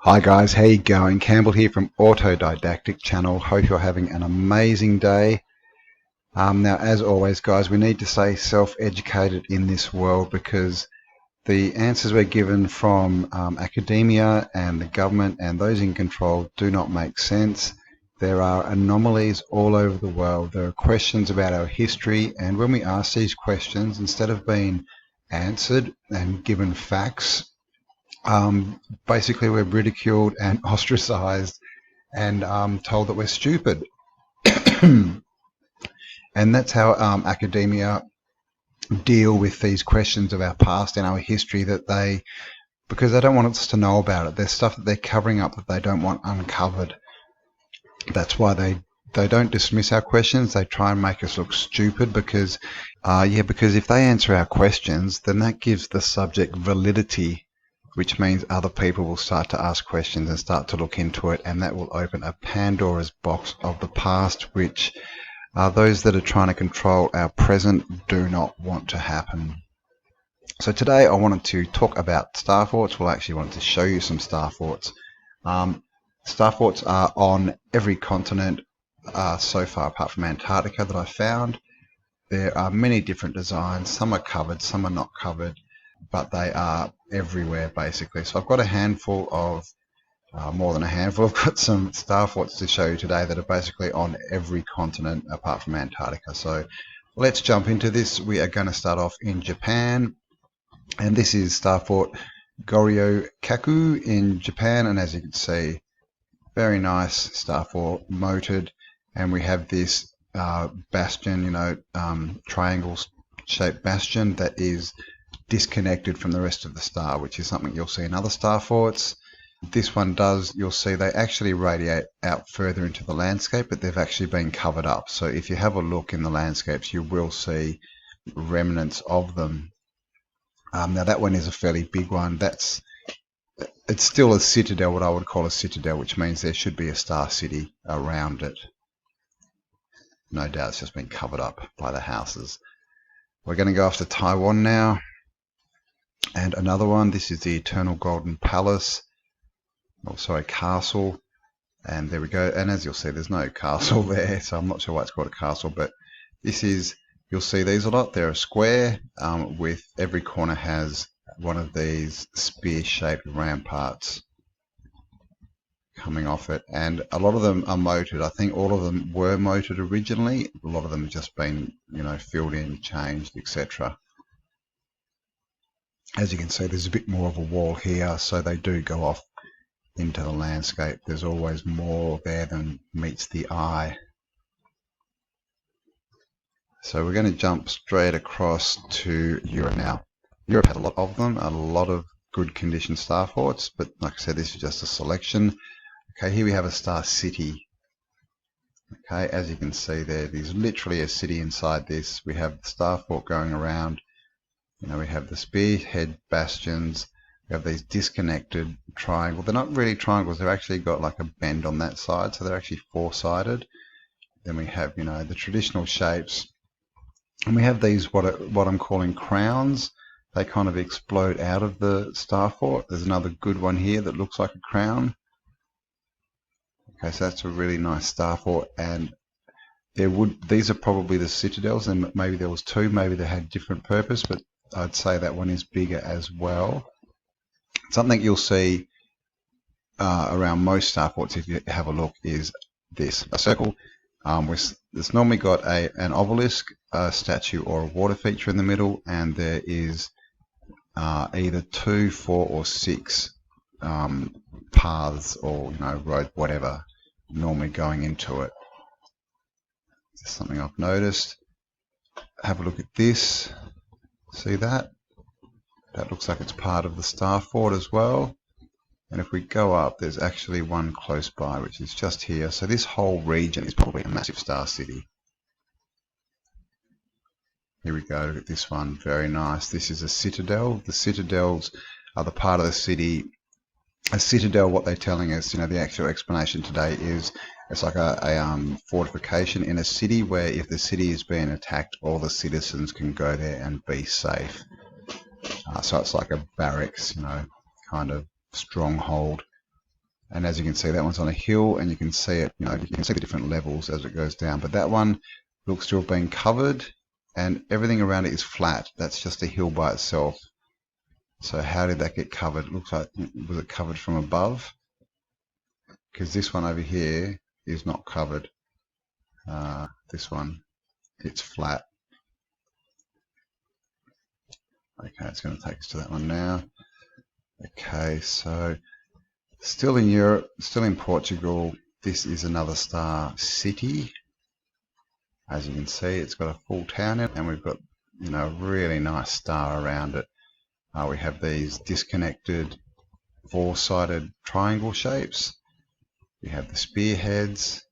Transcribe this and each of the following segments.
Hi guys, how you going? Campbell here from Autodidactic Channel. Hope you're having an amazing day. Now, as always, guys, we need to stay self-educated in this world because the answers we're given from academia and the government and those in control do not make sense. There are anomalies all over the world. There are questions about our history, and when we ask these questions, instead of being answered and given facts, basically we're ridiculed and ostracized and told that we're stupid. And that's how academia deal with these questions of our past and our history, because they don't want us to know about it. There's stuff that they're covering up that they don't want uncovered. That's why they don't dismiss our questions. They try and make us look stupid because if they answer our questions, then that gives the subject validity, which means other people will start to ask questions and start to look into it, and that will open a Pandora's box of the past, which those that are trying to control our present do not want to happen. So today I wanted to talk about star forts. Well, actually I wanted to show you some star forts. Star forts are on every continent so far, apart from Antarctica, that I found. There are many different designs. Some are covered, some are not covered, but they are everywhere basically. So I've got a handful of, more than a handful, I've got some star forts to show you today that are basically on every continent apart from Antarctica. So let's jump into this. We are going to start off in Japan, and this is Star Fort Goryo-kaku in Japan, and as you can see, very nice star fort, moated, and we have this bastion, triangle shaped bastion that is disconnected from the rest of the star, which is something you'll see in other star forts. This one does, you'll see they actually radiate out further into the landscape, but they've actually been covered up. So if you have a look in the landscapes, you will see remnants of them. Now that one is a fairly big one. It's still a citadel, what I would call a citadel, which means there should be a star city around it. No doubt it's just been covered up by the houses. We're going to go off to Taiwan now. And another one, this is the Eternal Golden Palace. Oh, sorry, castle. And there we go. And as you'll see, there's no castle there, so I'm not sure why it's called a castle, but this is, you'll see these a lot. They're a square with every corner has one of these spear-shaped ramparts coming off it, and a lot of them are moated. I think all of them were moated originally. A lot of them have just been, filled in, changed, etc. As you can see, there's a bit more of a wall here, so they do go off into the landscape. There's always more there than meets the eye. So we're going to jump straight across to Europe now. Europe had a lot of them, a lot of good condition star forts, but like I said, this is just a selection. Okay, here we have a star city. Okay, as you can see there's literally a city inside this. We have the star fort going around. We have the spearhead bastions. We have these disconnected triangles. They're not really triangles. They've actually got like a bend on that side, so they're actually four-sided. Then we have, the traditional shapes. And we have these, what I'm calling crowns. They kind of explode out of the star fort. There's another good one here that looks like a crown. Okay, so that's a really nice star fort, and these are probably the citadels, and maybe there was two, maybe they had different purpose, but I'd say that one is bigger as well. Something you'll see around most star forts, if you have a look, is this, a circle. It's normally got an obelisk, a statue, or a water feature in the middle, and there is either 2, 4, or 6 paths or road, whatever, normally going into it. Just something I've noticed. Have a look at this. See that? That looks like it's part of the star fort as well. And if we go up, there's actually one close by, which is just here. So this whole region is probably a massive star city. Here we go, look at this one, very nice. This is a citadel. The citadels are the part of the city. A citadel, what they're telling us, the actual explanation today is it's like a fortification in a city where if the city is being attacked, all the citizens can go there and be safe. So it's like a barracks, kind of stronghold. And as you can see, that one's on a hill, and you can see it, you can see the different levels as it goes down. But that one looks to have been covered, and everything around it is flat. That's just a hill by itself. So how did that get covered? It looks like, was it covered from above? Because this one over here is not covered. This one, it's flat. Okay, it's going to take us to that one now. Okay, so still in Europe, still in Portugal, this is another star city. As you can see, it's got a full town in it, and we've got, a really nice star around it. We have these disconnected four-sided triangle shapes. We have the spearheads,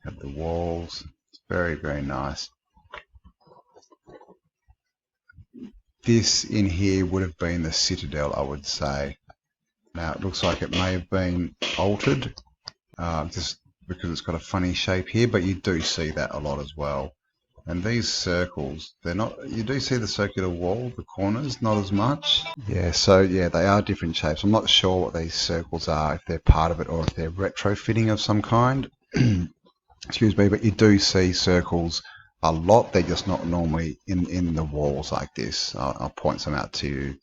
have the walls. It's very, very nice. This in here would have been the citadel, I would say. Now it looks like it may have been altered, just because it's got a funny shape here, but you do see that a lot as well. And these circles, they're not, you do see the circular wall, the corners, not as much. Yeah, so yeah, they are different shapes. I'm not sure what these circles are, if they're part of it or if they're retrofitting of some kind. Excuse me, but you do see circles a lot. They're just not normally in the walls like this. I'll point some out to you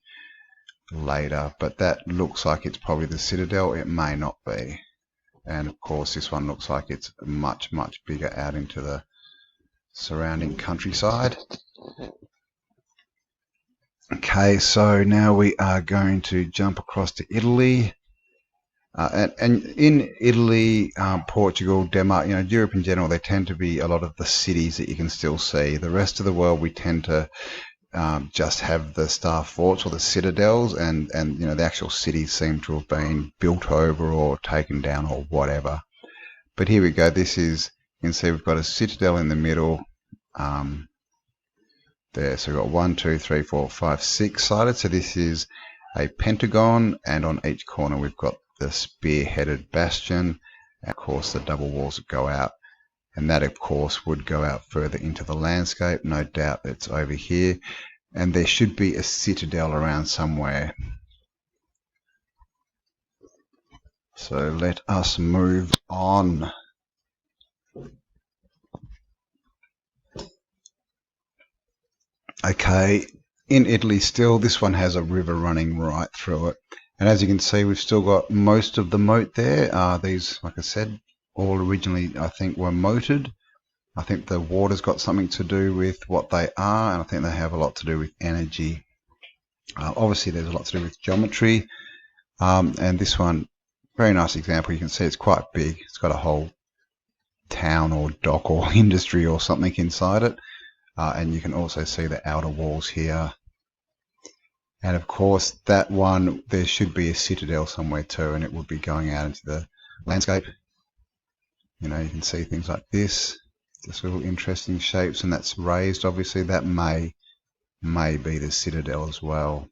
later, but that looks like it's probably the citadel. It may not be. And of course this one looks like it's much bigger out into the surrounding countryside. Okay, so now we are going to jump across to Italy. And in Italy, Portugal, Denmark, Europe in general, there tend to be a lot of the cities that you can still see. The rest of the world, we tend to just have the star forts or the citadels, and the actual cities seem to have been built over or taken down or whatever. But here we go. This is, you can see we've got a citadel in the middle there. So we've got 1, 2, 3, 4, 5, 6 sided. So this is a pentagon, and on each corner we've got the spear-headed bastion, and of course the double walls that go out, and that of course would go out further into the landscape. No doubt it's over here, and there should be a citadel around somewhere. So let us move on. Okay, in Italy still, this one has a river running right through it. And as you can see, we've still got most of the moat there. These, like I said, all originally, I think, were moated. I think the water's got something to do with what they are, and I think they have a lot to do with energy. Obviously, there's a lot to do with geometry. And this one, very nice example. You can see it's quite big. It's got a whole town or dock or industry or something inside it. And you can also see the outer walls here. And of course, that one, there should be a citadel somewhere too, and it would be going out into the landscape. You can see things like this, just little interesting shapes, and that's raised. Obviously, that may be the citadel as well.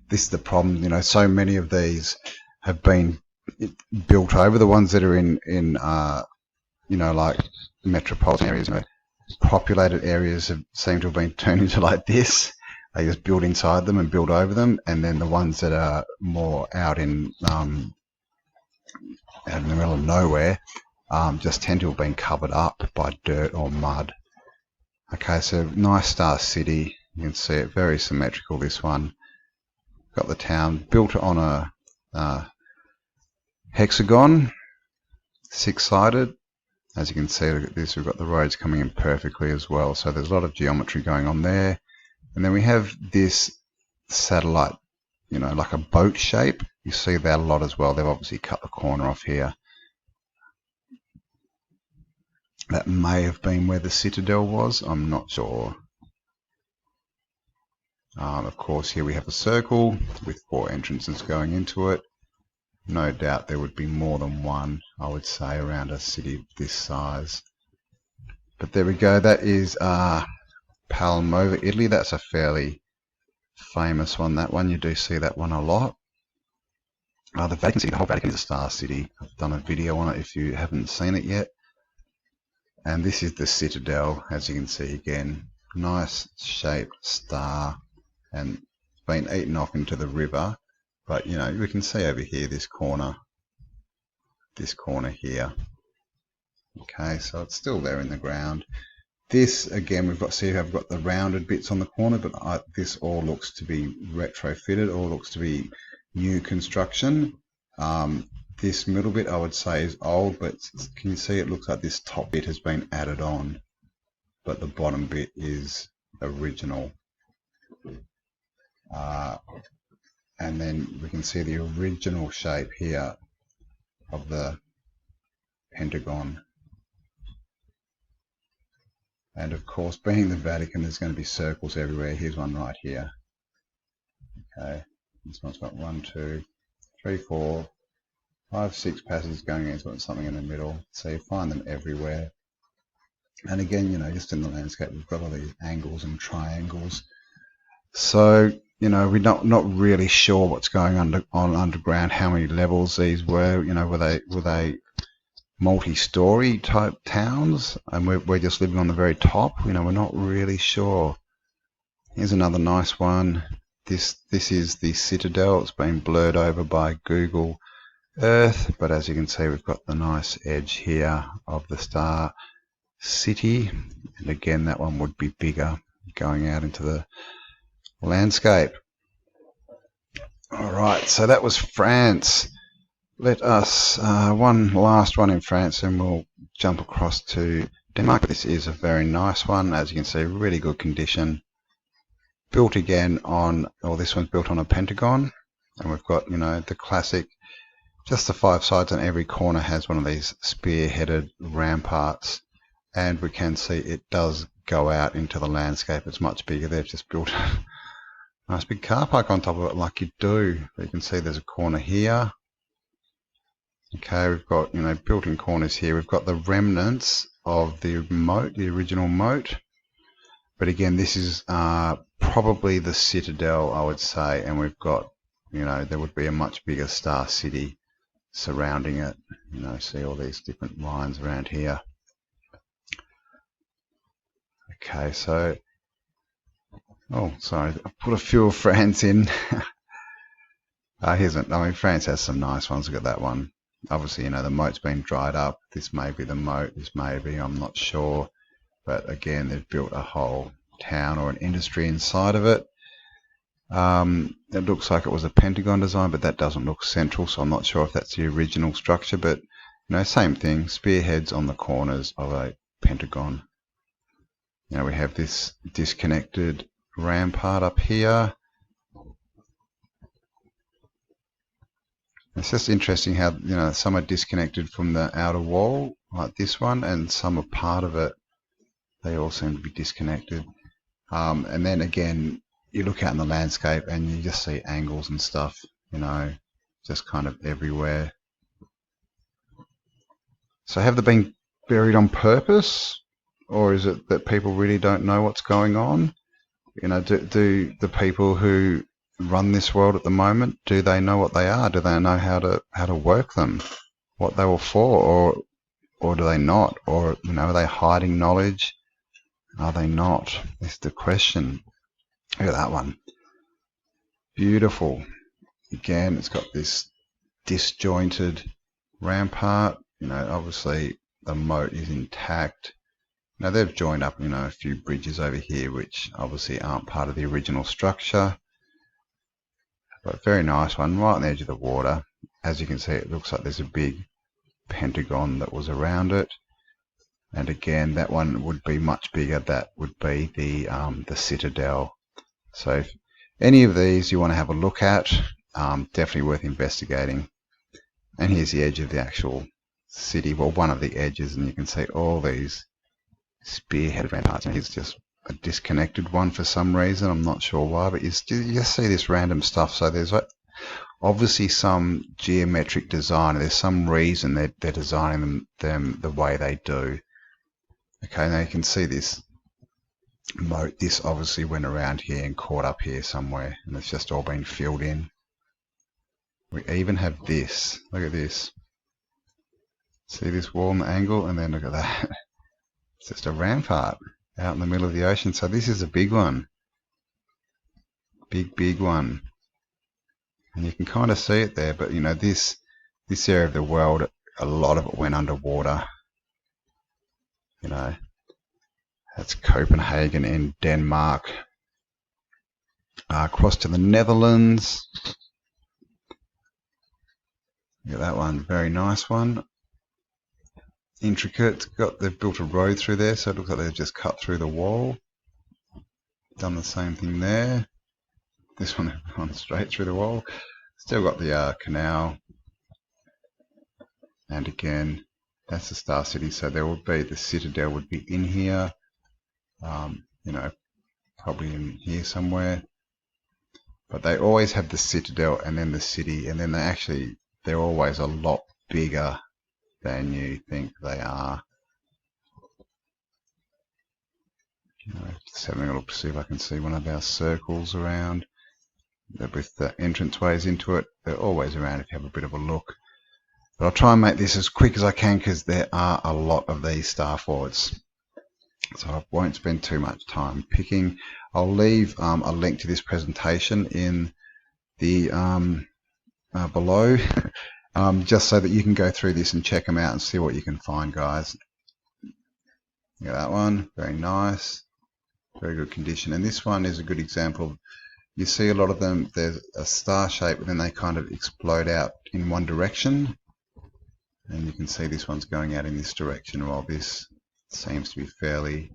This is the problem, so many of these have been built over. The ones that are in like metropolitan areas, populated areas seem to have been turned into like this. They just build inside them and build over them, and then the ones that are more out in the middle of nowhere just tend to have been covered up by dirt or mud. Okay, so nice star city. You can see it, very symmetrical, this one. Got the town built on a hexagon, 6-sided. As you can see, look at this, we've got the roads coming in perfectly as well. So there's a lot of geometry going on there. And then we have this satellite, like a boat shape. You see that a lot as well. They've obviously cut the corner off here. That may have been where the citadel was. I'm not sure. Of course, here we have a circle with 4 entrances going into it. No doubt there would be more than one, I would say, around a city this size. But there we go. That is Palmova, Italy. That's a fairly famous one. That one, you do see that one a lot. The Vatican City, the whole Vatican is a star city. I've done a video on it if you haven't seen it yet. And this is the citadel, as you can see again. Nice shaped star, and it's been eaten off into the river. But you know, we can see over here this corner here. Okay, so it's still there in the ground. This again, we've got, see, I've got the rounded bits on the corner, but this all looks to be retrofitted, all looks to be new construction. This middle bit I would say is old, but can you see it looks like this top bit has been added on, but the bottom bit is original. And then we can see the original shape here of the Pentagon. And of course, being the Vatican, there's going to be circles everywhere. Here's one right here. Okay, this one's got 1, 2, 3, 4, 5, 6 passages going in. It's got something in the middle. So you find them everywhere. And again, you know, just in the landscape, we've got all these angles and triangles. So, you know, we're not really sure what's going on underground, how many levels these were. You know, were they multi-story type towns, and we're just living on the very top? You know, we're not really sure. Here's another nice one. This is the citadel. It's been blurred over by Google Earth, but as you can see, we've got the nice edge here of the Star City, and again, that one would be bigger going out into the landscape. All right, so that was France. Let us one last one in France, and we'll jump across to Denmark. This is a very nice one, as you can see, really good condition. Built again on, or this one's built on a pentagon, and we've got, you know, the classic, just the 5 sides, and every corner has one of these spear-headed ramparts, and we can see it does go out into the landscape. It's much bigger. They've just built a nice big car park on top of it, like you do. But you can see there's a corner here. Okay, we've got, you know, built-in corners here. We've got the remnants of the moat, the original moat. But again, this is probably the citadel, I would say. And we've got, you know, there would be a much bigger Star City surrounding it. You know, see all these different lines around here. Okay, so, oh, sorry, I put a few of France in. Here's, I mean, France has some nice ones. Look at that one. Obviously, you know, the moat's been dried up. This may be the moat. This may be, I'm not sure. But again, they've built a whole town or an industry inside of it. It looks like it was a pentagon design, but that doesn't look central, so I'm not sure if that's the original structure. But, you know, same thing, spearheads on the corners of a pentagon. You know, we have this disconnected rampart up here. It's just interesting how, you know, some are disconnected from the outer wall, like this one, and some are part of it. They all seem to be disconnected. And then again, you look out in the landscape and you just see angles and stuff, you know, just kind of everywhere. So have they been buried on purpose, or is it that people really don't know what's going on? You know, do the people who run this world at the moment, do they know what they are? Do they know how to work them, what they were for, or do they not? Or, you know, are they hiding knowledge? Are they not? Is the question. Look at that one. Beautiful. Again, it's got this disjointed rampart. You know, obviously the moat is intact. Now they've joined up, you know, a few bridges over here, which obviously aren't part of the original structure. But very nice one, right on the edge of the water. As you can see, it looks like there's a big pentagon that was around it. And again, that one would be much bigger. That would be the citadel. So if any of these you want to have a look at, definitely worth investigating. And here's the edge of the actual city, well, one of the edges, and you can see all these spearheaded ramparts. And here's just a disconnected one for some reason. I'm not sure why, but you just see this random stuff. So there's obviously some geometric design. There's some reason they're designing them the way they do. Okay, now you can see this moat. This obviously went around here and caught up here somewhere, and it's just all been filled in. We even have this. Look at this. See this wall and the angle, and then look at that. It's just a rampart out in the middle of the ocean. So this is a big one. Big one. And you can kind of see it there, but you know, this area of the world, a lot of it went underwater. You know, that's Copenhagen in Denmark. Across to the Netherlands. Look at that one, very nice one. Intricate. They've built a road through there, so it looks like they've just cut through the wall. Done the same thing there. This one they've gone straight through the wall. Still got the canal. And again, that's the Star City, so there would be, the Citadel would be in here. You know, probably in here somewhere. But they always have the Citadel and then the city, and then they're always a lot bigger than you think they are. You know, just having a look to see if I can see one of our circles around. With the entranceways into it, they're always around if you have a bit of a look. But I'll try and make this as quick as I can because there are a lot of these star forts. So I won't spend too much time picking. I'll leave a link to this presentation in the below, just so that you can go through this and check them out and see what you can find, guys. Look at that one, very nice, very good condition. And this one is a good example. You see a lot of them, there's a star shape and then they kind of explode out in one direction. And you can see this one's going out in this direction, while this seems to be fairly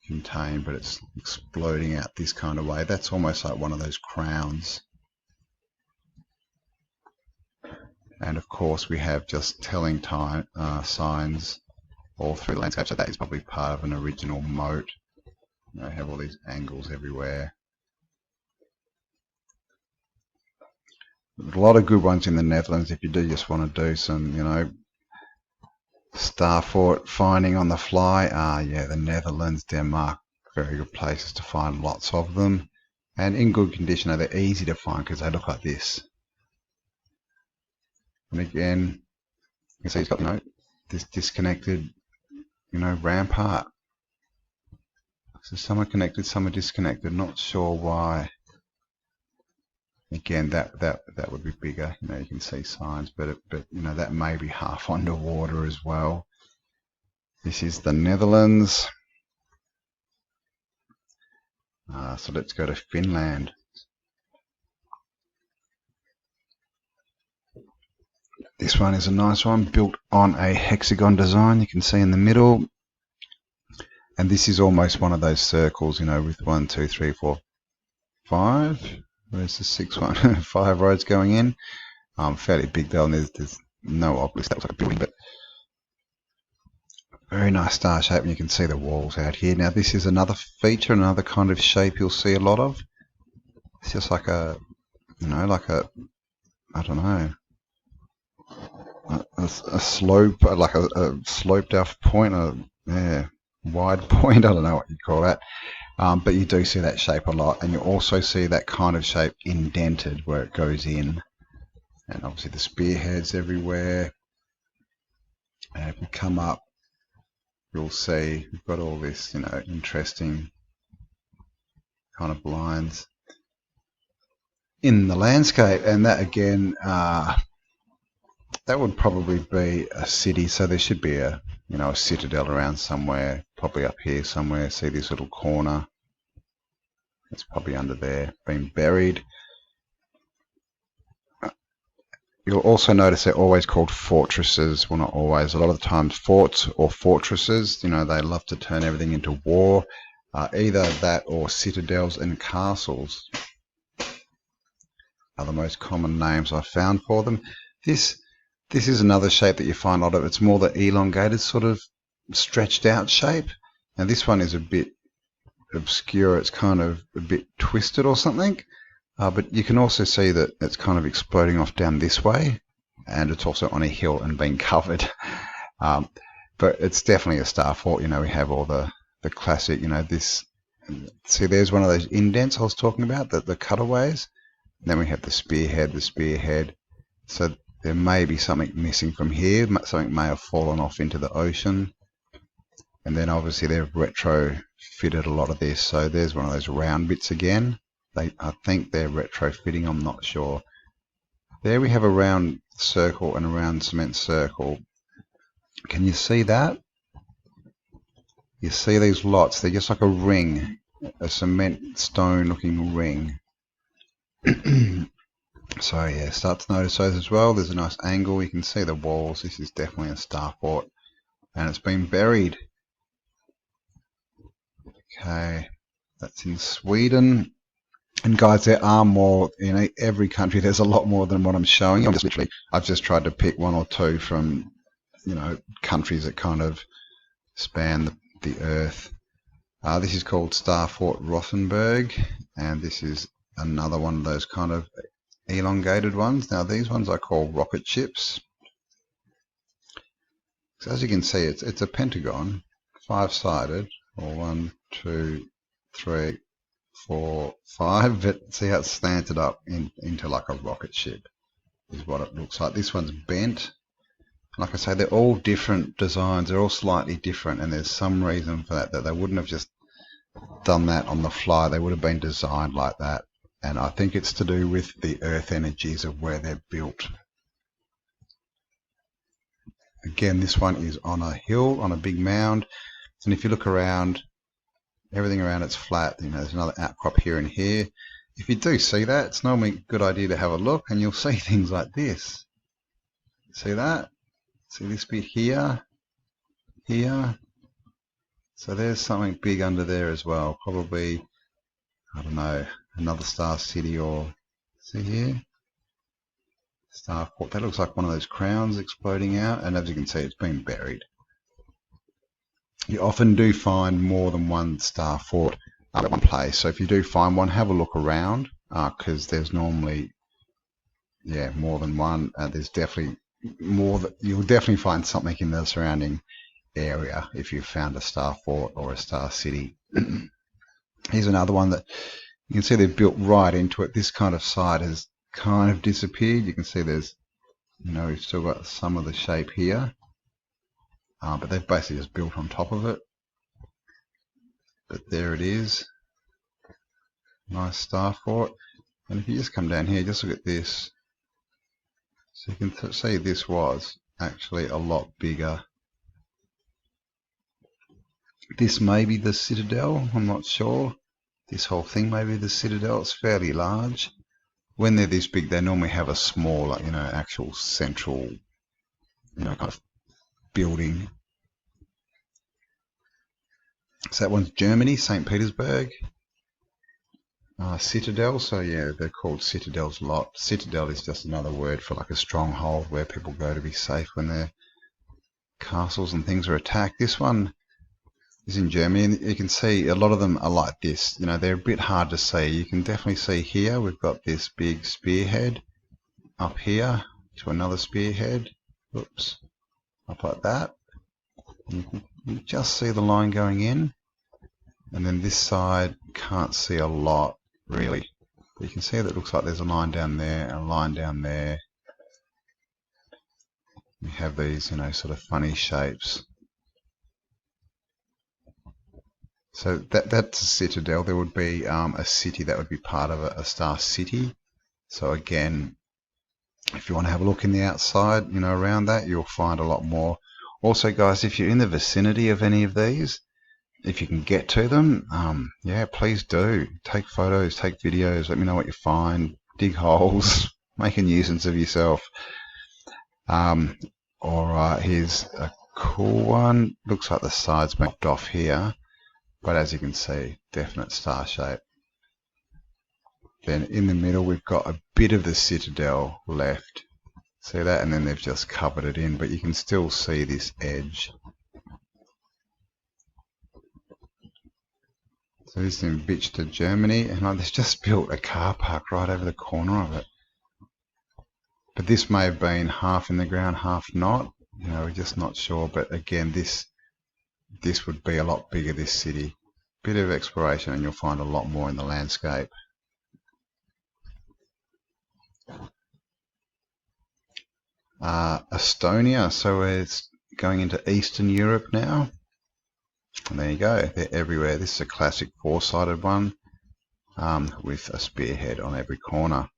contained, but it's exploding out this kind of way. That's almost like one of those crowns. And of course we have just telling time signs all through the landscape, so that is probably part of an original moat. You know, have all these angles everywhere. A lot of good ones in the Netherlands if you do just want to do some, you know, star fort finding on the fly. Yeah, the Netherlands, Denmark, very good places to find lots of them. And in good condition. They're easy to find because they look like this. And again, you can see it's got, you know, this disconnected, you know, rampart. So some are connected, some are disconnected. Not sure why. Again, that would be bigger. You know, you can see signs, but you know, that may be half underwater as well. This is the Netherlands. So let's go to Finland. This one is a nice one, built on a hexagon design. You can see in the middle, and this is almost one of those circles, you know, with 1, 2, 3, 4, 5. Where's the 6th one? 5 roads going in. Fairly big though, and there's no obelisk. That looks like a building, but very nice star shape, and you can see the walls out here. Now this is another feature, another kind of shape you'll see a lot of. It's just like a, you know, like a, I don't know, a slope, like a sloped off point, yeah, wide point. I don't know what you call that. But you do see that shape a lot, and you also see that kind of shape indented where it goes in. And obviously the spearheads everywhere. And if we come up, you'll see we've got all this, you know, interesting kind of lines in the landscape. And that again, that would probably be a city. So there should be a, you know, a citadel around somewhere, probably up here somewhere. See this little corner? It's probably under there, been buried. You'll also notice they're always called fortresses. Well, not always. A lot of the times forts or fortresses, you know, they love to turn everything into war. Either that or citadels and castles are the most common names I've found for them. This is another shape that you find a lot of. It's more the elongated sort of stretched out shape. Now this one is a bit obscure. It's kind of a bit twisted or something. But you can also see that it's kind of exploding off down this way, and it's also on a hill and being covered. But it's definitely a star fort. You know, we have all the classic, you know, this. See, there's one of those indents I was talking about, the cutaways. And then we have the spearhead. So there may be something missing from here. Something may have fallen off into the ocean. And then obviously they've retrofitted a lot of this. So there's one of those round bits again. I think they're retrofitting, I'm not sure. There we have a round circle and a round cement circle. Can you see that? You see these lots, they're just like a ring, a cement stone looking ring. So yeah, start to notice those as well. There's a nice angle, you can see the walls. This is definitely a star fort, and it's been buried. Okay, that's in Sweden. And guys, there are more, every country there's a lot more than what I'm showing you. I've just tried to pick one or two from, countries that kind of span the earth. This is called Star Fort Rothenburg, and this is another one of those kind of elongated ones. Now these ones I call rocket ships. So as you can see, it's a pentagon, 5-sided, or 1, 2, 3, 4, 5. But see how it's slanted up into like a rocket ship is what it looks like. This one's bent. Like I say, they're all different designs. They're all slightly different, and there's some reason for that they wouldn't have just done that on the fly. They would have been designed like that. And I think it's to do with the earth energies of where they're built. Again, this one is on a hill, on a big mound. And if you look around, everything around it's flat. There's another outcrop here and here. If you do see that, it's normally a good idea to have a look, and you'll see things like this. See that? See this bit here? Here? So there's something big under there as well. Probably, I don't know, another star city, or see here? Star fort. That looks like one of those crowns exploding out, and as you can see, it's been buried. You often do find more than one star fort at one place. So if you do find one, have a look around, because there's normally, more than one. There's definitely more. You'll definitely find something in the surrounding area if you've found a star fort or a star city. Here's another one that you can see they've built right into it. This kind of side has kind of disappeared. You can see there's, we've still got some of the shape here, but they've basically just built on top of it. But there it is. Nice star fort. And if you just come down here, just look at this. So you can see this was actually a lot bigger. This may be the citadel, I'm not sure. This whole thing may be the citadel. It's fairly large. When they're this big, they normally have a smaller, actual central, kind of building. So that one's Germany, St. Petersburg. Citadel, so yeah, they're called citadels a lot. Citadel is just another word for like a stronghold where people go to be safe when their castles and things are attacked. This one is in Germany, and you can see a lot of them are like this. They're a bit hard to see. You can definitely see here we've got this big spearhead up here to another spearhead. Oops, up like that. And you can just see the line going in, and then this side can't see a lot really. But you can see that it looks like there's a line down there and a line down there. We have these, sort of funny shapes. So that's a citadel. There would be a city that would be part of a star city. So again, if you want to have a look in the outside, around that, you'll find a lot more. Also, guys, if you're in the vicinity of any of these, if you can get to them, please do. Take photos, take videos, let me know what you find, dig holes, make a nuisance of yourself. Alright, here's a cool one. Looks like the side's been knocked off here, but as you can see, definite star shape. Then in the middle, we've got a bit of the citadel left. See that? And then they've just covered it in, but you can still see this edge. So this is in Vatican, Germany, and they've just built a car park right over the corner of it. But this may have been half in the ground, half not. We're just not sure. But again, this would be a lot bigger, this city. Bit of exploration and you'll find a lot more in the landscape. Estonia, so it's going into Eastern Europe now. And there you go, they're everywhere. This is a classic 4-sided one with a spearhead on every corner.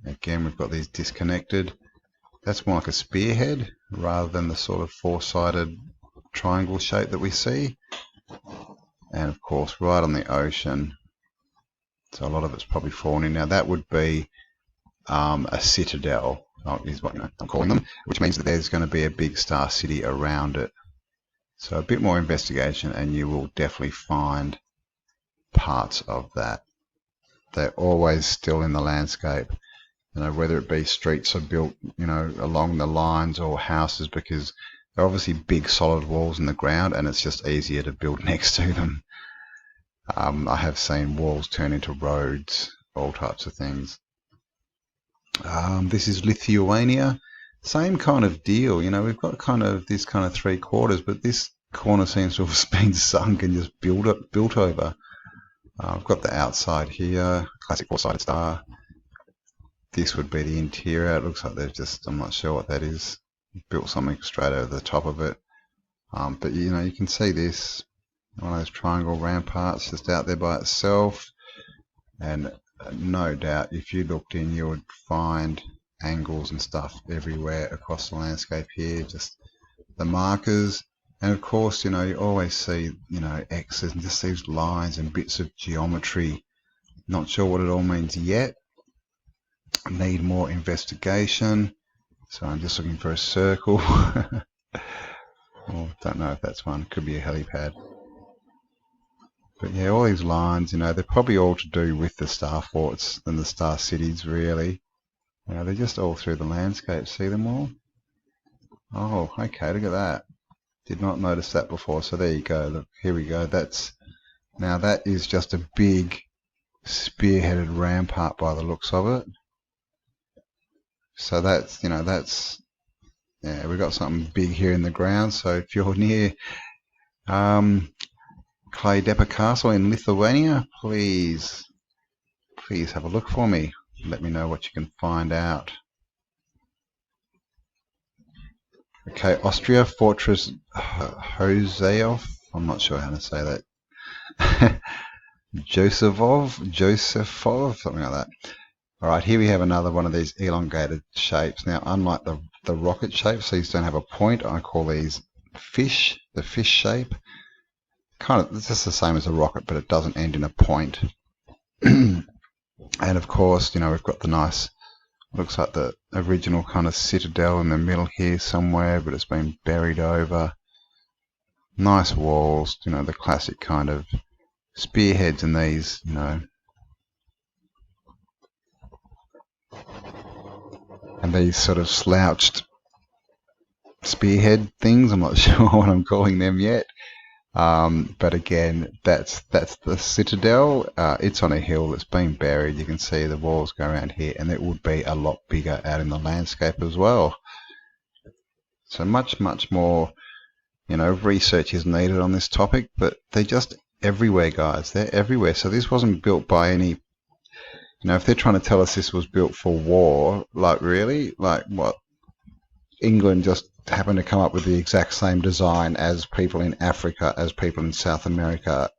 Again, we've got these disconnected. That's more like a spearhead rather than the sort of four-sided triangle shape that we see. And of course, right on the ocean, so a lot of it's probably fallen in. Now that would be a citadel, is what I'm calling them, which means that there's going to be a big star city around it. So a bit more investigation and you will definitely find parts of that. They're always still in the landscape, whether it be streets are built, along the lines or houses, because they're obviously big solid walls in the ground and it's just easier to build next to them. I have seen walls turn into roads, all types of things. This is Lithuania. Same kind of deal, we've got kind of this kind of three quarters, but this corner seems to have been sunk and just built over. I've got the outside here, classic four-sided star. This would be the interior. It looks like they've just, I'm not sure what that is, built something straight over the top of it. But you can see this, one of those triangle ramparts just out there by itself. And no doubt if you looked in, you would find angles and stuff everywhere across the landscape here, just the markers. And of course, you always see, X's and just these lines and bits of geometry. Not sure what it all means yet. Need more investigation. So I'm just looking for a circle. Oh, don't know if that's one. Could be a helipad. But yeah, all these lines, they're probably all to do with the star forts and the star cities, really. They're just all through the landscape. See them all? Oh, okay, look at that. Did not notice that before. So there you go. Look, here we go. Now that is just a big spearheaded rampart by the looks of it. So that's, yeah, we've got something big here in the ground. So if you're near Kleidepa Castle in Lithuania, please have a look for me. Let me know what you can find out. Okay, Austria, Fortress Hoseov. I'm not sure how to say that. Josephov, something like that. Alright, here we have another one of these elongated shapes. Now, unlike the rocket shapes, these don't have a point. I call these fish, the fish shape. It's just the same as a rocket, but it doesn't end in a point. And of course, we've got the nice, looks like the original kind of citadel in the middle here somewhere, but it's been buried over. Nice walls, the classic kind of spearheads in these, and these sort of slouched spearhead things. I'm not sure what I'm calling them yet. But again, that's the citadel. It's on a hill that's been buried. You can see the walls go around here, and it would be a lot bigger out in the landscape as well. So much more, research is needed on this topic, but they're just everywhere, guys. They're everywhere. So this wasn't built by any, if they're trying to tell us this was built for war, like really, like what? England just happened to come up with the exact same design as people in Africa, as people in South America,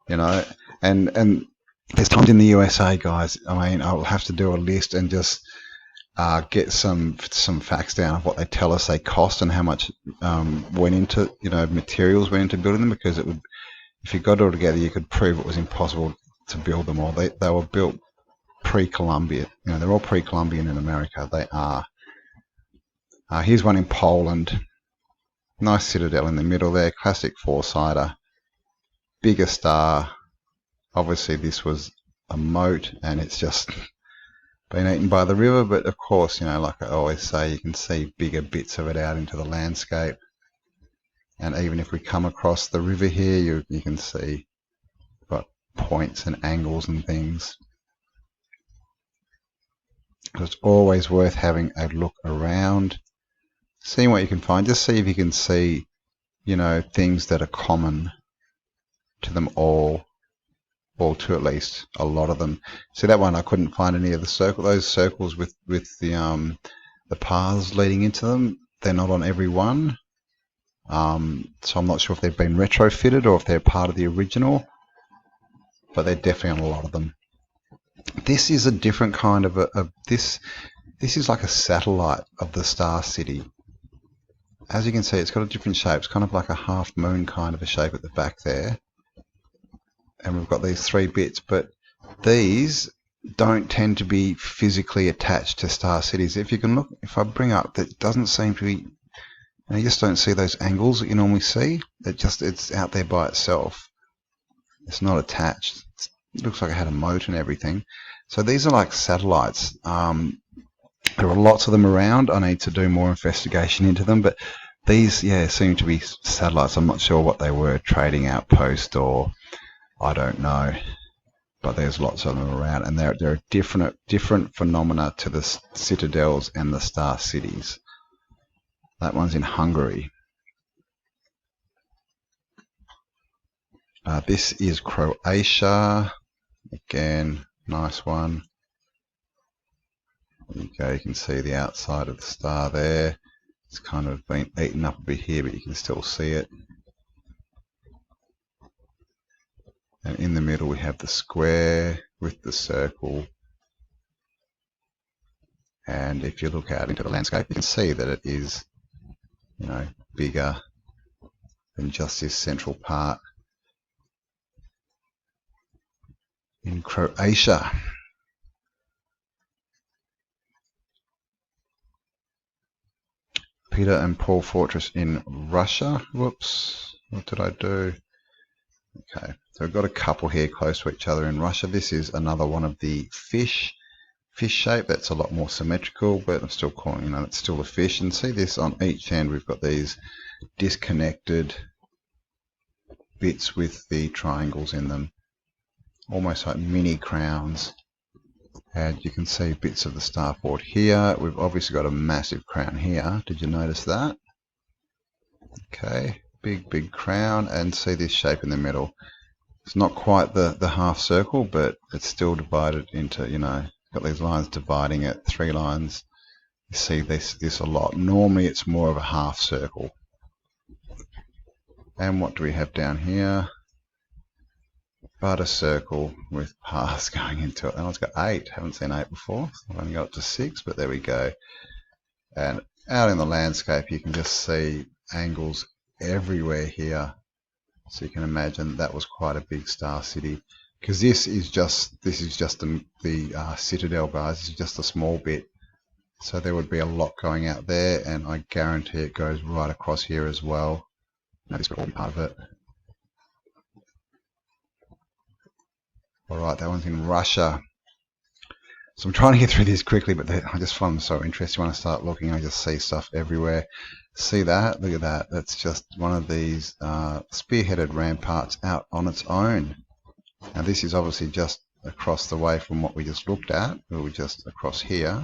and there's times in the USA, guys, I'll have to do a list and just get some facts down of what they tell us they cost and how much went into, materials went into building them, because it would, if you got it all together, you could prove it was impossible to build them all. They were built pre-Columbian. They're all pre-Columbian in America. They are. Here's one in Poland. Nice citadel in the middle there. Classic four-sider. Bigger star. Obviously this was a moat and it's just been eaten by the river. But of course, like I always say, you can see bigger bits of it out into the landscape. And even if we come across the river here, you can see got points and angles and things. It's always worth having a look around. Seeing what you can find. Just see if you can see, things that are common to them all, or to at least a lot of them. See that one? I couldn't find any of those circles with the paths leading into them. They're not on every one. So I'm not sure if they've been retrofitted or if they're part of the original, but they're definitely on a lot of them. This is a different kind of this is like a satellite of the star city. As you can see, it's got a different shape. It's kind of like a half moon kind of a shape at the back there. And we've got these 3 bits, but these don't tend to be physically attached to star cities. If you can look, if I bring up, that doesn't seem to be, you just don't see those angles that you normally see. It's out there by itself. It's not attached. It looks like it had a motor and everything. So these are like satellites. There are lots of them around. I need to do more investigation into them, but these, yeah, seem to be satellites. I'm not sure what they were, trading outpost or I don't know. But there's lots of them around, and there are different phenomena to the citadels and the star cities. That one's in Hungary. This is Croatia. Again, nice one. There you go, you can see the outside of the star there. It's kind of been eaten up a bit here, but you can still see it. And in the middle we have the square with the circle. And if you look out into the landscape, you can see that it is, bigger than just this central part in Croatia. Peter and Paul Fortress in Russia. Whoops, what did I do? Okay, so we've got a couple here close to each other in Russia. This is another one of the fish shape. That's a lot more symmetrical, but I'm still calling, it's still a fish. And see this on each end, we've got these disconnected bits with the triangles in them, almost like mini crowns. And you can see bits of the starboard here. We've obviously got a massive crown here. Did you notice that? Okay, big crown, and see this shape in the middle. It's not quite the half circle, but it's still divided into, got these lines dividing it, 3 lines. You see this a lot. Normally it's more of a half circle. And what do we have down here? But a circle with paths going into it. And it's got 8. Haven't seen 8 before. I've only got up to 6, but there we go. And out in the landscape, you can just see angles everywhere here. So you can imagine that was quite a big star city. Because this is just the citadel, guys. This is just a small bit. So there would be a lot going out there, and I guarantee it goes right across here as well. Now this would all be part of it. Alright, that one's in Russia. So I'm trying to get through this quickly, but I just find them so interesting. When I start looking, I just see stuff everywhere. See that? Look at that. That's just one of these spearheaded ramparts out on its own. Now this is obviously just across the way from what we just looked at. We were just across here.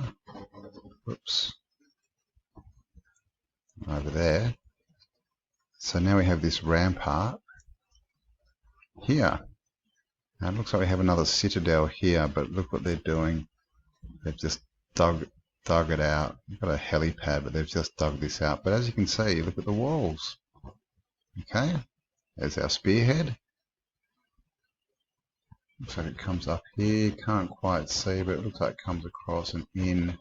Whoops. Over there. So now we have this rampart here. Now it looks like we have another citadel here, but look what they're doing. They've just dug it out. We've got a helipad, but they've just dug this out. But as you can see, look at the walls. Okay, there's our spearhead. Looks like it comes up here. Can't quite see, but it looks like it comes across and in.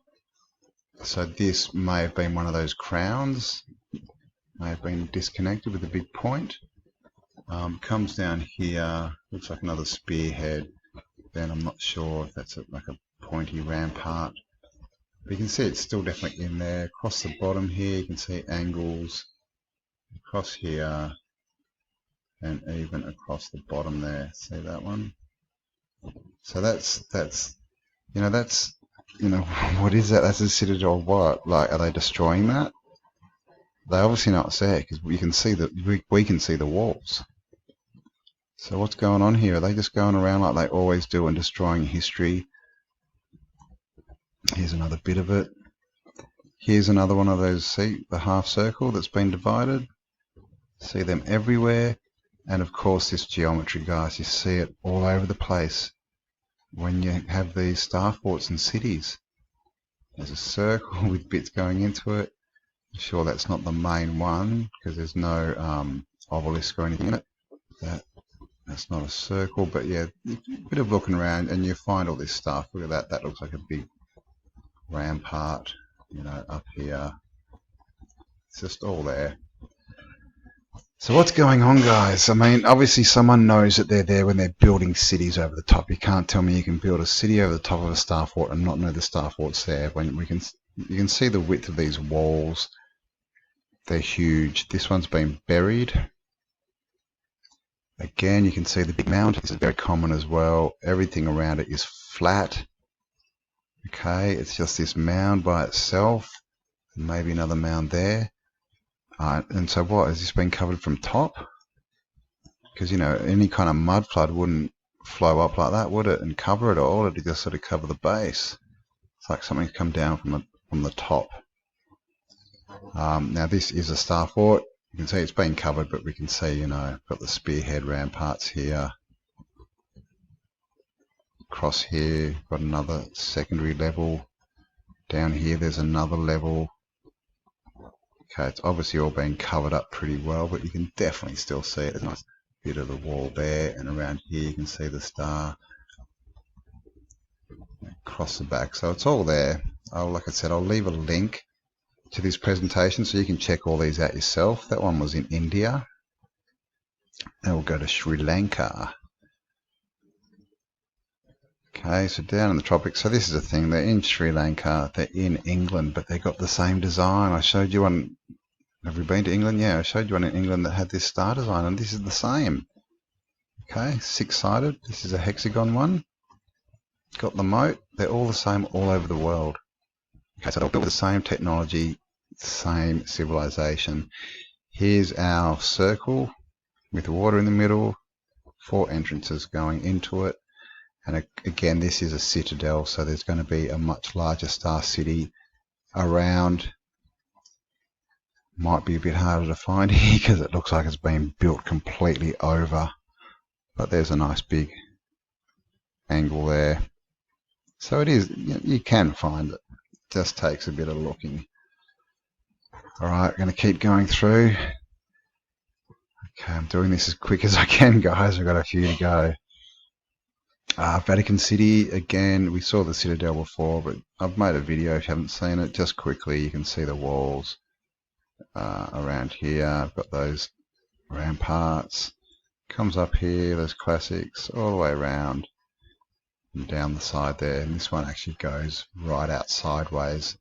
So this may have been one of those crowns. May have been disconnected with a big point. Comes down here. Looks like another spearhead. Then I'm not sure if that's like a pointy rampart. But you can see it's still definitely in there. Across the bottom here, you can see angles. Across here, and even across the bottom there. See that one? So that's what is that? That's a citadel. What? Like, are they destroying that? They obviously not there because we can see we can see the walls. So what's going on here? Are they just going around like they always do and destroying history? Here's another bit of it. Here's another one of those, see, the half circle that's been divided. See them everywhere. And of course this geometry, guys, you see it all over the place when you have these star forts and cities. There's a circle with bits going into it. I'm sure that's not the main one because there's no obelisk or anything in it. That's not a circle, but yeah, a bit of looking around and you find all this stuff. Look at that. That looks like a big rampart, up here. It's just all there. So what's going on, guys? I mean, obviously someone knows that they're there when they're building cities over the top. You can't tell me you can build a city over the top of a star fort and not know the star fort's there. When you can see the width of these walls. They're huge. This one's been buried. Again, you can see the big mound. This is very common as well. Everything around it is flat. Okay, it's just this mound by itself. Maybe another mound there. And so what, has this been covered from top? Because, any kind of mud flood wouldn't flow up like that, would it? And cover it all. It'd just sort of cover the base. It's like something's come down from the top. Now this is a star fort. You can see it's been covered, but we can see, got the spearhead ramparts here. Across here, got another secondary level. Down here, there's another level. Okay, it's obviously all been covered up pretty well, but you can definitely still see it. There's a nice bit of the wall there, and around here you can see the star across the back. So it's all there. Like I said, I'll leave a link to this presentation so you can check all these out yourself. That one was in India. And we'll go to Sri Lanka. Okay, so down in the tropics. So this is the thing. They're in Sri Lanka. They're in England, but they've got the same design. I showed you one. Have you been to England? Yeah, I showed you one in England that had this star design, and this is the same. Okay, six-sided. This is a hexagon one. Got the moat. They're all the same all over the world. Okay, so they're built with the same technology, same civilization. Here's our circle with water in the middle, 4 entrances going into it. And again, this is a citadel, so there's going to be a much larger star city around. Might be a bit harder to find here because it looks like it's been built completely over. But there's a nice big angle there. So it is, you can find it. It just takes a bit of looking. Alright, going to keep going through. Okay, I'm doing this as quick as I can, guys. I've got a few to go. Vatican City, again, we saw the citadel before, but I've made a video if you haven't seen it. Just quickly, you can see the walls around here. I've got those ramparts. Comes up here, those classics, all the way around and down the side there. And this one actually goes right out sideways.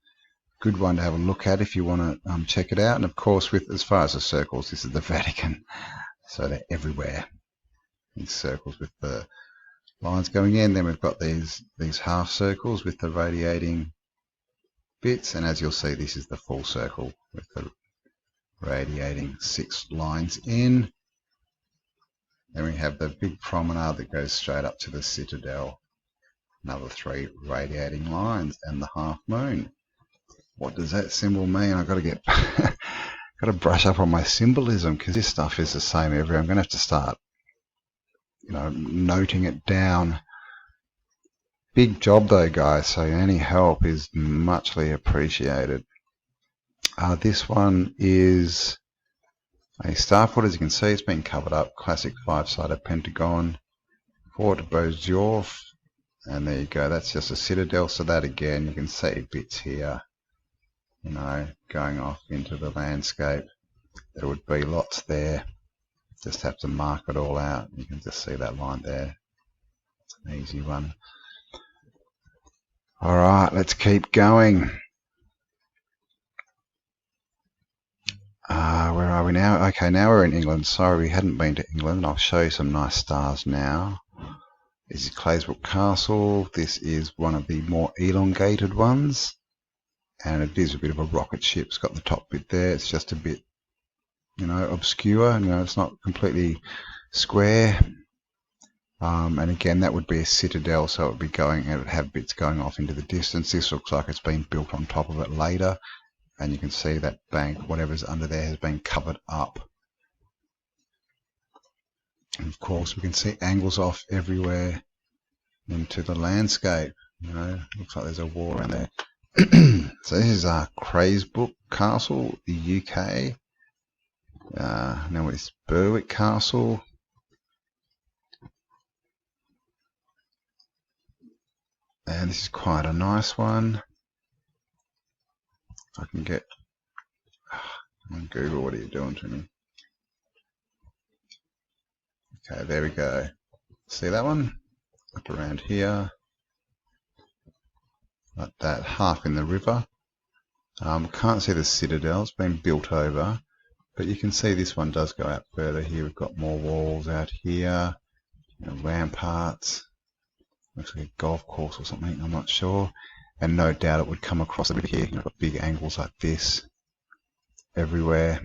Good one to have a look at if you want to check it out. And of course, as far as the circles, this is the Vatican. So they're everywhere. These circles with the lines going in. Then we've got these half circles with the radiating bits, and as you'll see, this is the full circle with the radiating 6 lines in. Then we have the big promenade that goes straight up to the citadel. Another 3 radiating lines and the half moon. What does that symbol mean? I've got to get got to brush up on my symbolism because this stuff is the same everywhere. I'm going to have to start noting it down. Big job though, guys, so any help is muchly appreciated. This one is a star fort. As you can see, it's been covered up. Classic 5-sided pentagon. Fort Beaujolais, and there you go. That's just a citadel. So that again, you can see bits here, going off into the landscape. There would be lots there. Just have to mark it all out. You can just see that line there. It's an easy one. All right, let's keep going. Where are we now? Okay, now we're in England. Sorry, we hadn't been to England. I'll show you some nice stars now. This is Claysbrook Castle. This is one of the more elongated ones. And it is a bit of a rocket ship. It's got the top bit there. It's just a bit, obscure. It's not completely square. And again, that would be a citadel, so it would have bits going off into the distance. This looks like it's been built on top of it later. And you can see that bank, whatever's under there, has been covered up. And of course, we can see angles off everywhere into the landscape. Looks like there's a wall around there. So this is Claysbrook Castle, the UK. Now it's Berwick Castle. And this is quite a nice one. If I can get on Google, what are you doing to me? Okay, there we go. See that one? Up around here. Like that, half in the river. Can't see the citadel, it's been built over. But you can see this one does go out further here. We've got more walls out here. Ramparts. Looks like a golf course or something, I'm not sure. And no doubt it would come across the river here. You've got big angles like this everywhere.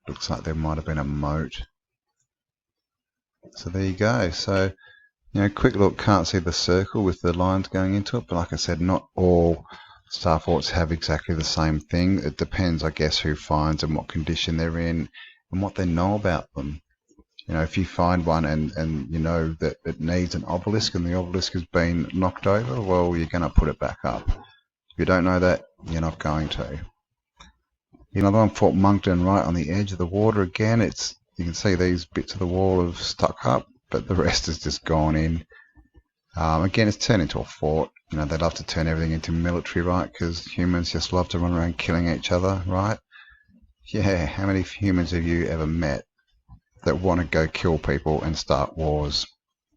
Looks like there might have been a moat. So there you go. So, quick look, can't see the circle with the lines going into it, but like I said, not all star forts have exactly the same thing. It depends, I guess, who finds and what condition they're in and what they know about them. If you find one and you know that it needs an obelisk and the obelisk has been knocked over, well, you're going to put it back up. If you don't know that, you're not going to. Another one, Fort Monkton, right on the edge of the water again. You can see these bits of the wall have stuck up, but the rest has just gone in. Again, it's turned into a fort. They love to turn everything into military, right? Because humans just love to run around killing each other, right? Yeah, how many humans have you ever met that want to go kill people and start wars?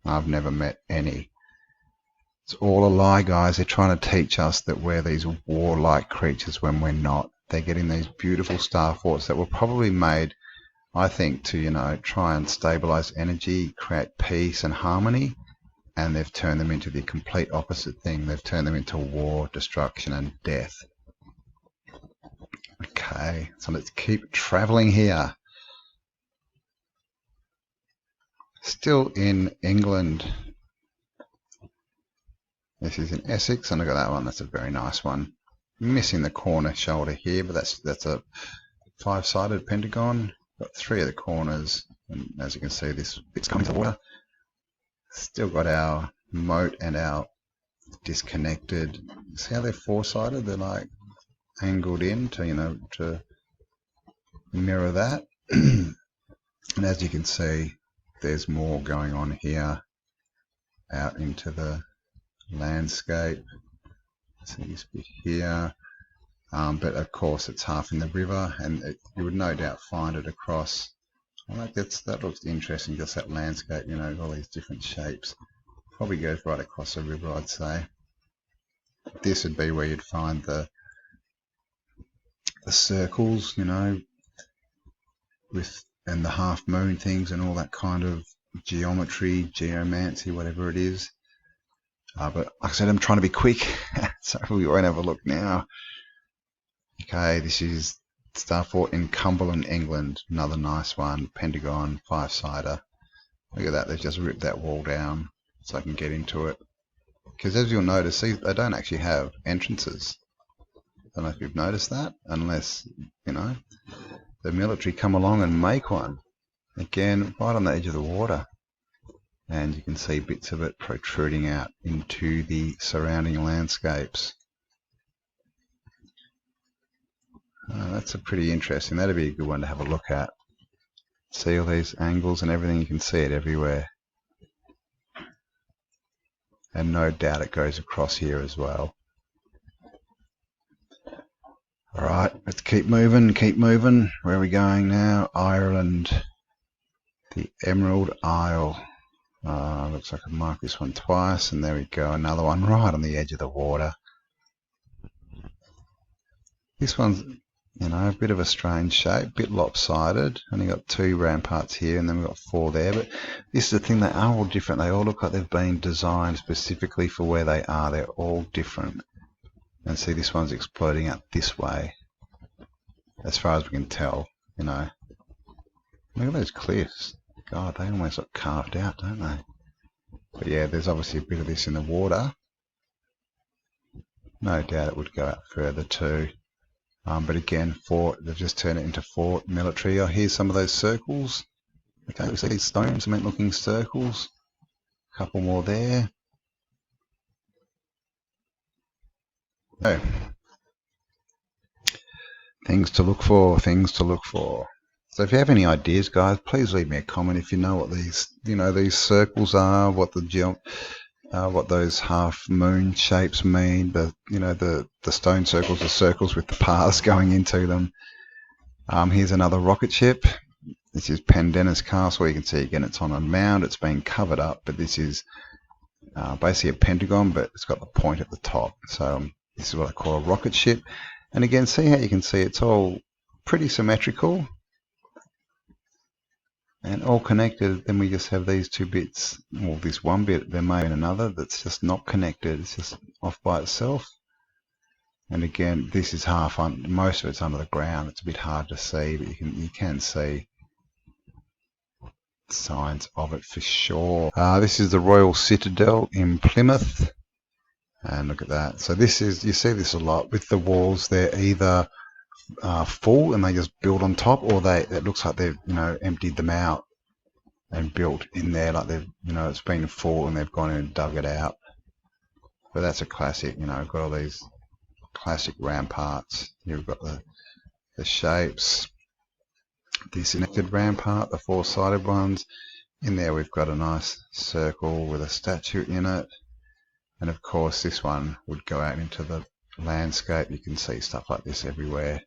I've never met any. It's all a lie, guys. They're trying to teach us that we're these warlike creatures when we're not. They're getting these beautiful star forts that were probably made, I think, to, try and stabilize energy, create peace and harmony. And they've turned them into the complete opposite thing. They've turned them into war, destruction, and death. Okay, so let's keep traveling here. Still in England. This is in Essex, and look at that one. That's a very nice one. Missing the corner shoulder here, but that's a 5-sided pentagon. Got 3 of the corners, and as you can see, this bit's coming to the water. Still got our moat and our disconnected. See how they're 4-sided? They're like angled in to to mirror that. And as you can see, there's more going on here out into the landscape. See this bit here, but of course it's half in the river, and you would no doubt find it across. That looks interesting, just that landscape, all these different shapes. Probably goes right across the river, I'd say. This would be where you'd find the circles, with and the half moon things and all that kind of geometry, geomancy, whatever it is. But like I said, I'm trying to be quick, so we won't have a look now. Okay, this is Star Fort in Cumberland, England. Another nice one, pentagon, 5-sider. Look at that, they've just ripped that wall down so I can get into it. Because as you'll notice, see, they don't actually have entrances. I don't know if you've noticed that, unless, the military come along and make one. Again, right on the edge of the water. And you can see bits of it protruding out into the surrounding landscapes. That's a pretty interesting. That'd be a good one to have a look at. See all these angles and everything, you can see it everywhere. And no doubt it goes across here as well. Alright, let's keep moving, Where are we going now? Ireland. The Emerald Isle. Looks like I marked this one twice, and there we go, another one right on the edge of the water. This one's, a bit of a strange shape, bit lopsided. Only got 2 ramparts here, and then we've got 4 there. But this is the thing, they are all different. They all look like they've been designed specifically for where they are. They're all different. And see, this one's exploding out this way, as far as we can tell, Look at those cliffs. God, they almost look carved out, don't they? But yeah, there's obviously a bit of this in the water. No doubt it would go out further too. But again, fort, they've just turned it into fort, military. Oh, here's some of those circles. Okay, we see these stone cement looking circles. A couple more there. Oh. Things to look for. So if you have any ideas, guys, please leave me a comment if you know what these circles are, what the what those half moon shapes mean. The stone circles are circles with the paths going into them. Here's another rocket ship. This is Pendennis Castle. You can see again it's on a mound. It's been covered up, but this is basically a pentagon, but it's got the point at the top. So this is what I call a rocket ship. And again, see how you can see it's all pretty symmetrical and all connected. Then we just have these two bits, or this one bit. There may be another that's just not connected. It's just off by itself. And again, this is half on. Most of it's under the ground. It's a bit hard to see, but you can see signs of it for sure. This is the Royal Citadel in Plymouth, and look at that. So this is, you see this a lot with the walls. They're either full and they just build on top, or it looks like they've emptied them out and built in there, like they've it's been full and they've gone in and dug it out. But that's a classic. We've got all these classic ramparts. Here we've got the shapes. This connected rampart, the four-sided ones. In there we've got a nice circle with a statue in it, and of course this one would go out into the landscape. You can see stuff like this everywhere.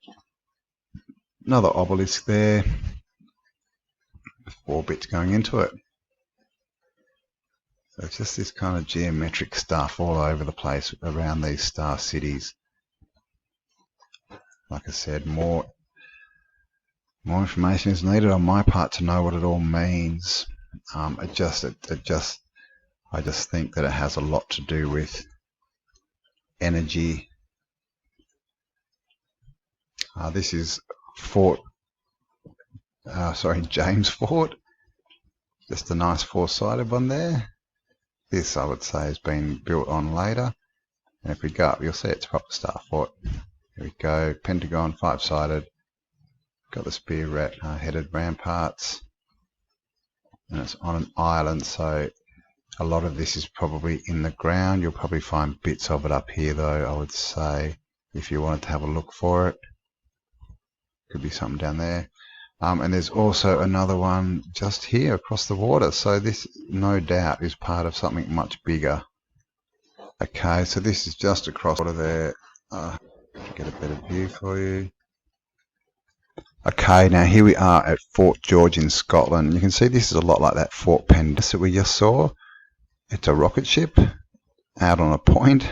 Another obelisk there, 4 bits going into it. So it's just this kind of geometric stuff all over the place around these star cities. Like I said, more information is needed on my part to know what it all means. I just think that it has a lot to do with energy. This is James Fort. Just a nice 4-sided one there. This, I would say, has been built on later. And if we go up, you'll see it's a proper star fort. Here we go, pentagon, 5-sided. Got the spear-headed ramparts. And it's on an island, so a lot of this is probably in the ground. You'll probably find bits of it up here, though, I would say, if you wanted to have a look for it. Could be something down there. And there's also another one just here across the water. So this, no doubt, is part of something much bigger. Okay, so this is just across the water there. Get a better view for you. Okay, now here we are at Fort George in Scotland. You can see this is a lot like that Fort Pendennis that we just saw. It's a rocket ship out on a point.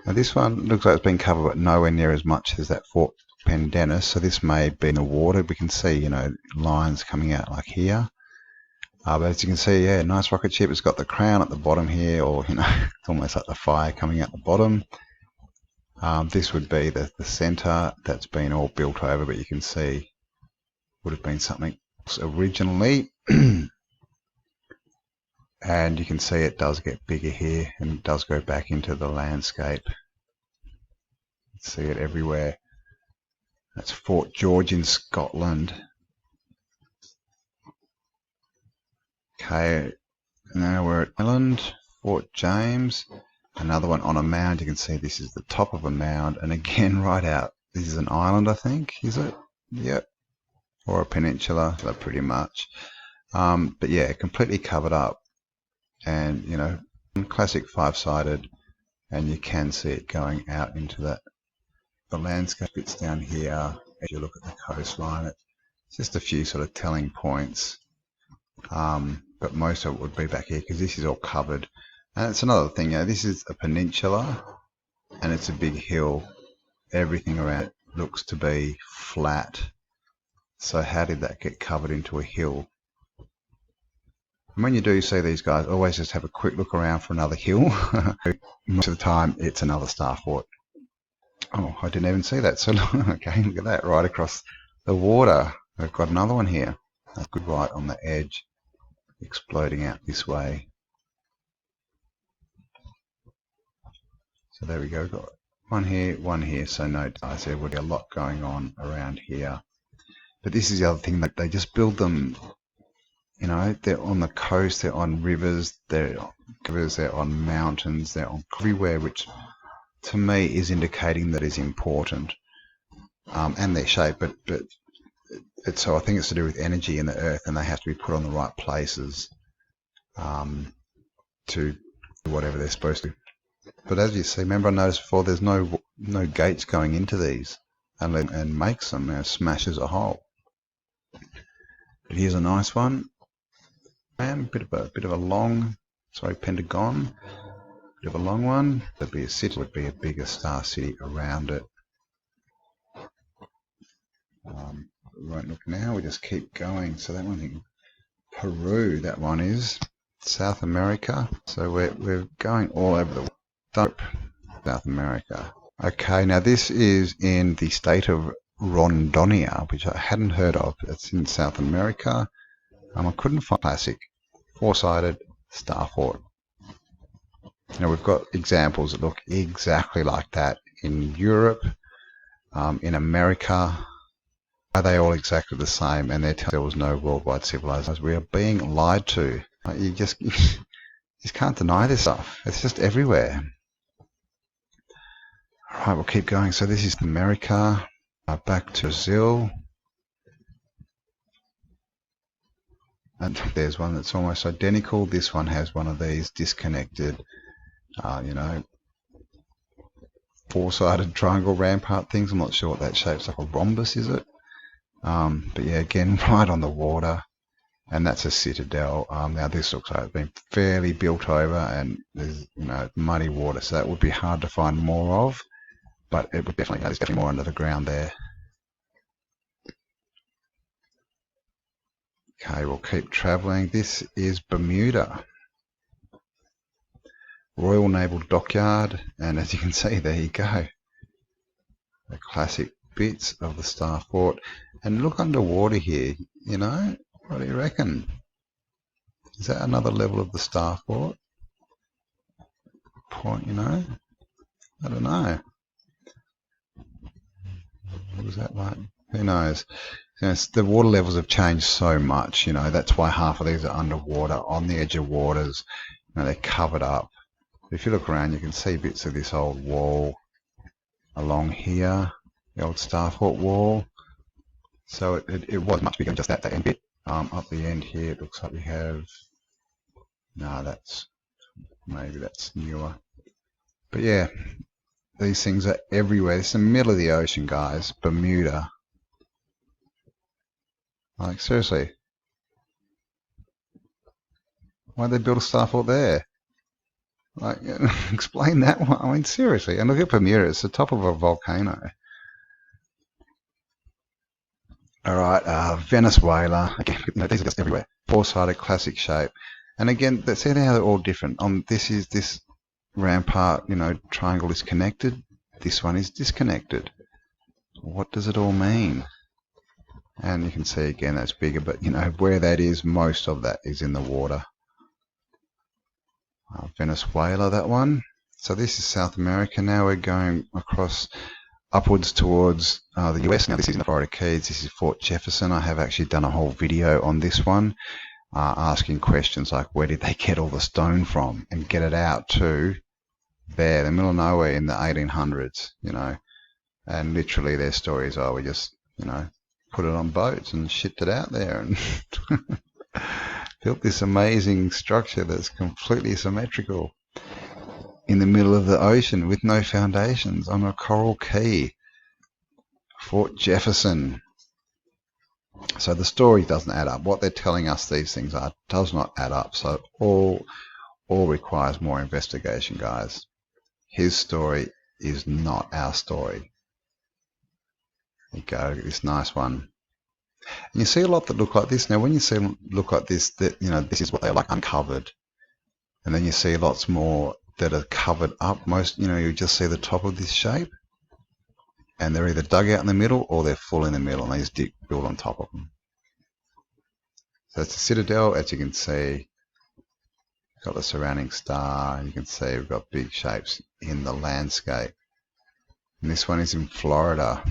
Now this one looks like it's been covered, but nowhere near as much as that Fort Pendennis. So this may be in the water. We can see, lines coming out like here. But as you can see, yeah, nice rocket ship. It's got the crown at the bottom here, or it's almost like the fire coming out the bottom. This would be the center that's been all built over, but you can see would have been something else originally. And you can see it does get bigger here and it does go back into the landscape. See it everywhere. That's Fort George in Scotland. Okay, now we're at Ireland, Fort James. Another one on a mound. You can see this is the top of a mound, and again right out. This is an island, I think, is it? Yep. Or a peninsula, so pretty much. But yeah, completely covered up. And, classic 5-sided, and you can see it going out into the landscape bits down here. As you look at the coastline, it's just a few sort of telling points. But most of it would be back here because this is all covered. And it's another thing, this is a peninsula and it's a big hill. Everything around it looks to be flat. So how did that get covered into a hill? And when you do see these guys, always just have a quick look around for another hill. Most of the time it's another star fort. Oh, I didn't even see that. So okay, look at that, right across the water. I've got another one here. That's good, right on the edge, exploding out this way. So there we go, got one here, so no dice. There would be a lot going on around here. But this is the other thing, that they just build them, they're on the coast, they're on rivers, they're on mountains, they're on everywhere, which to me is indicating that is important. And their shape, but so I think it's to do with energy in the earth, and they have to be put on the right places to whatever they're supposed to. But as you see, remember I noticed before, there's no gates going into these, and makes them, smashes a hole. But here's a nice one, and bit of a long, pentagon, bit of a long one. That'd be a city, would be a bigger star city around it. We won't look now. We just keep going. So that one in Peru, that one is South America. So we're going all over the South America. Okay, now this is in the state of Rondonia, which I hadn't heard of. It's in South America. I couldn't find classic four-sided star fort. Now we've got examples that look exactly like that in Europe, in America. Are they all exactly the same? And there was no worldwide civilization. We are being lied to. You just can't deny this stuff. It's just everywhere. All right, we'll keep going. So this is America. Back to Brazil. And there's one that's almost identical. This one has one of these disconnected, four-sided triangle rampart things. I'm not sure what that shape's like. A rhombus, is it? But yeah, again, right on the water, and that's a citadel. Now this looks like it's been fairly built over, and there's muddy water, so that would be hard to find more of. But it would definitely, there's definitely more under the ground there. Okay, we'll keep travelling. This is Bermuda, Royal Naval Dockyard, and as you can see, there you go, the classic bits of the Star Fort. And look underwater here, what do you reckon? Is that another level of the Star Fort? Point, I don't know. What was that like? Who knows? The water levels have changed so much, that's why half of these are underwater, on the edge of waters. They're covered up. If you look around, you can see bits of this old wall along here, the old Star Fort wall. So it was much bigger than just that end bit. Up the end here, it looks like we have... No, maybe that's newer. But yeah, these things are everywhere. It's in the middle of the ocean, guys. Bermuda. Like, seriously. Why'd they build a Star Fort there? Like, explain that one. I mean, seriously. And look at Bermuda. It's the top of a volcano. All right, Venezuela. Again, these are just everywhere. Four-sided classic shape. And again, see how they're all different. This rampart, triangle is connected. This one is disconnected. What does it all mean? And you can see again that's bigger, but where that is, most of that is in the water. Venezuela, that one. So this is South America. Now we're going across upwards towards the US. Now this is in the Florida Keys. This is Fort Jefferson. I have actually done a whole video on this one, asking questions like where did they get all the stone from and get it out to there, the middle of nowhere in the 1800s, and literally their stories are we just, put it on boats and shipped it out there and built this amazing structure that's completely symmetrical in the middle of the ocean with no foundations on a coral key. Fort Jefferson. So the story doesn't add up. What they're telling us these things are does not add up. So all requires more investigation, guys. His story is not our story. There you go, look at this nice one. And you see a lot that look like this. Now when you look like this, that this is what they're like uncovered. And then you see lots more that are covered up. Most, you just see the top of this shape. And they're either dug out in the middle or they're full in the middle and they just build on top of them. So it's a citadel, as you can see. Got the surrounding star. You can see we've got big shapes in the landscape. And this one is in Florida.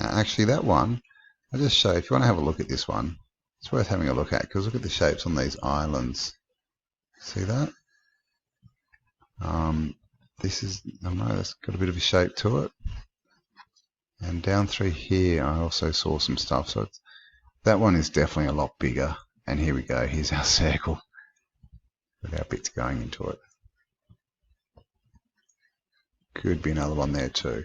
Now, actually, that one, I'll just show you. If you want to have a look at this one, it's worth having a look at because look at the shapes on these islands. See that? This is, I don't know, that's got a bit of a shape to it. And down through here, I also saw some stuff. So that one is definitely a lot bigger. And here we go. Here's our circle with our bits going into it. Could be another one there too.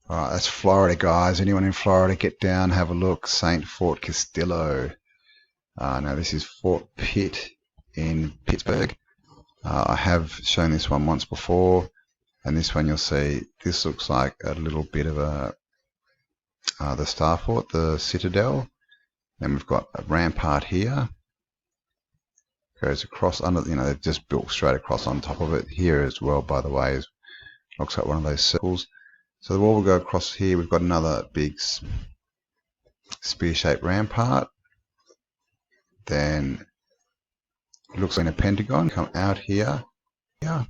Alright, that's Florida, guys. Anyone in Florida, get down, have a look. St. Fort Castillo. Now this is Fort Pitt in Pittsburgh. I have shown this one once before, and this one you'll see, this looks like a little bit of the Star Fort, the Citadel. Then we've got a rampart here. Goes across under, they've just built straight across on top of it. Here as well, by the way, looks like one of those circles. So the wall will go across here. We've got another big spear-shaped rampart. Then it looks like a pentagon. Come out here, and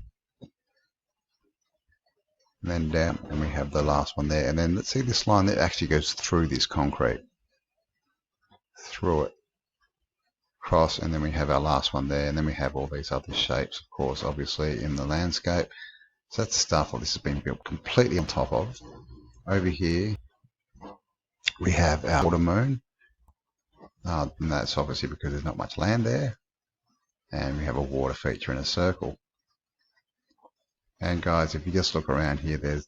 then down, and we have the last one there. And then let's see this line that actually goes through this concrete, through it, across, and then we have our last one there. And then we have all these other shapes, of course, obviously in the landscape. So that's stuff that this has been built completely on top of. Over here, we have our water moon. And that's obviously because there's not much land there. And we have a water feature in a circle. And guys, if you just look around here, there's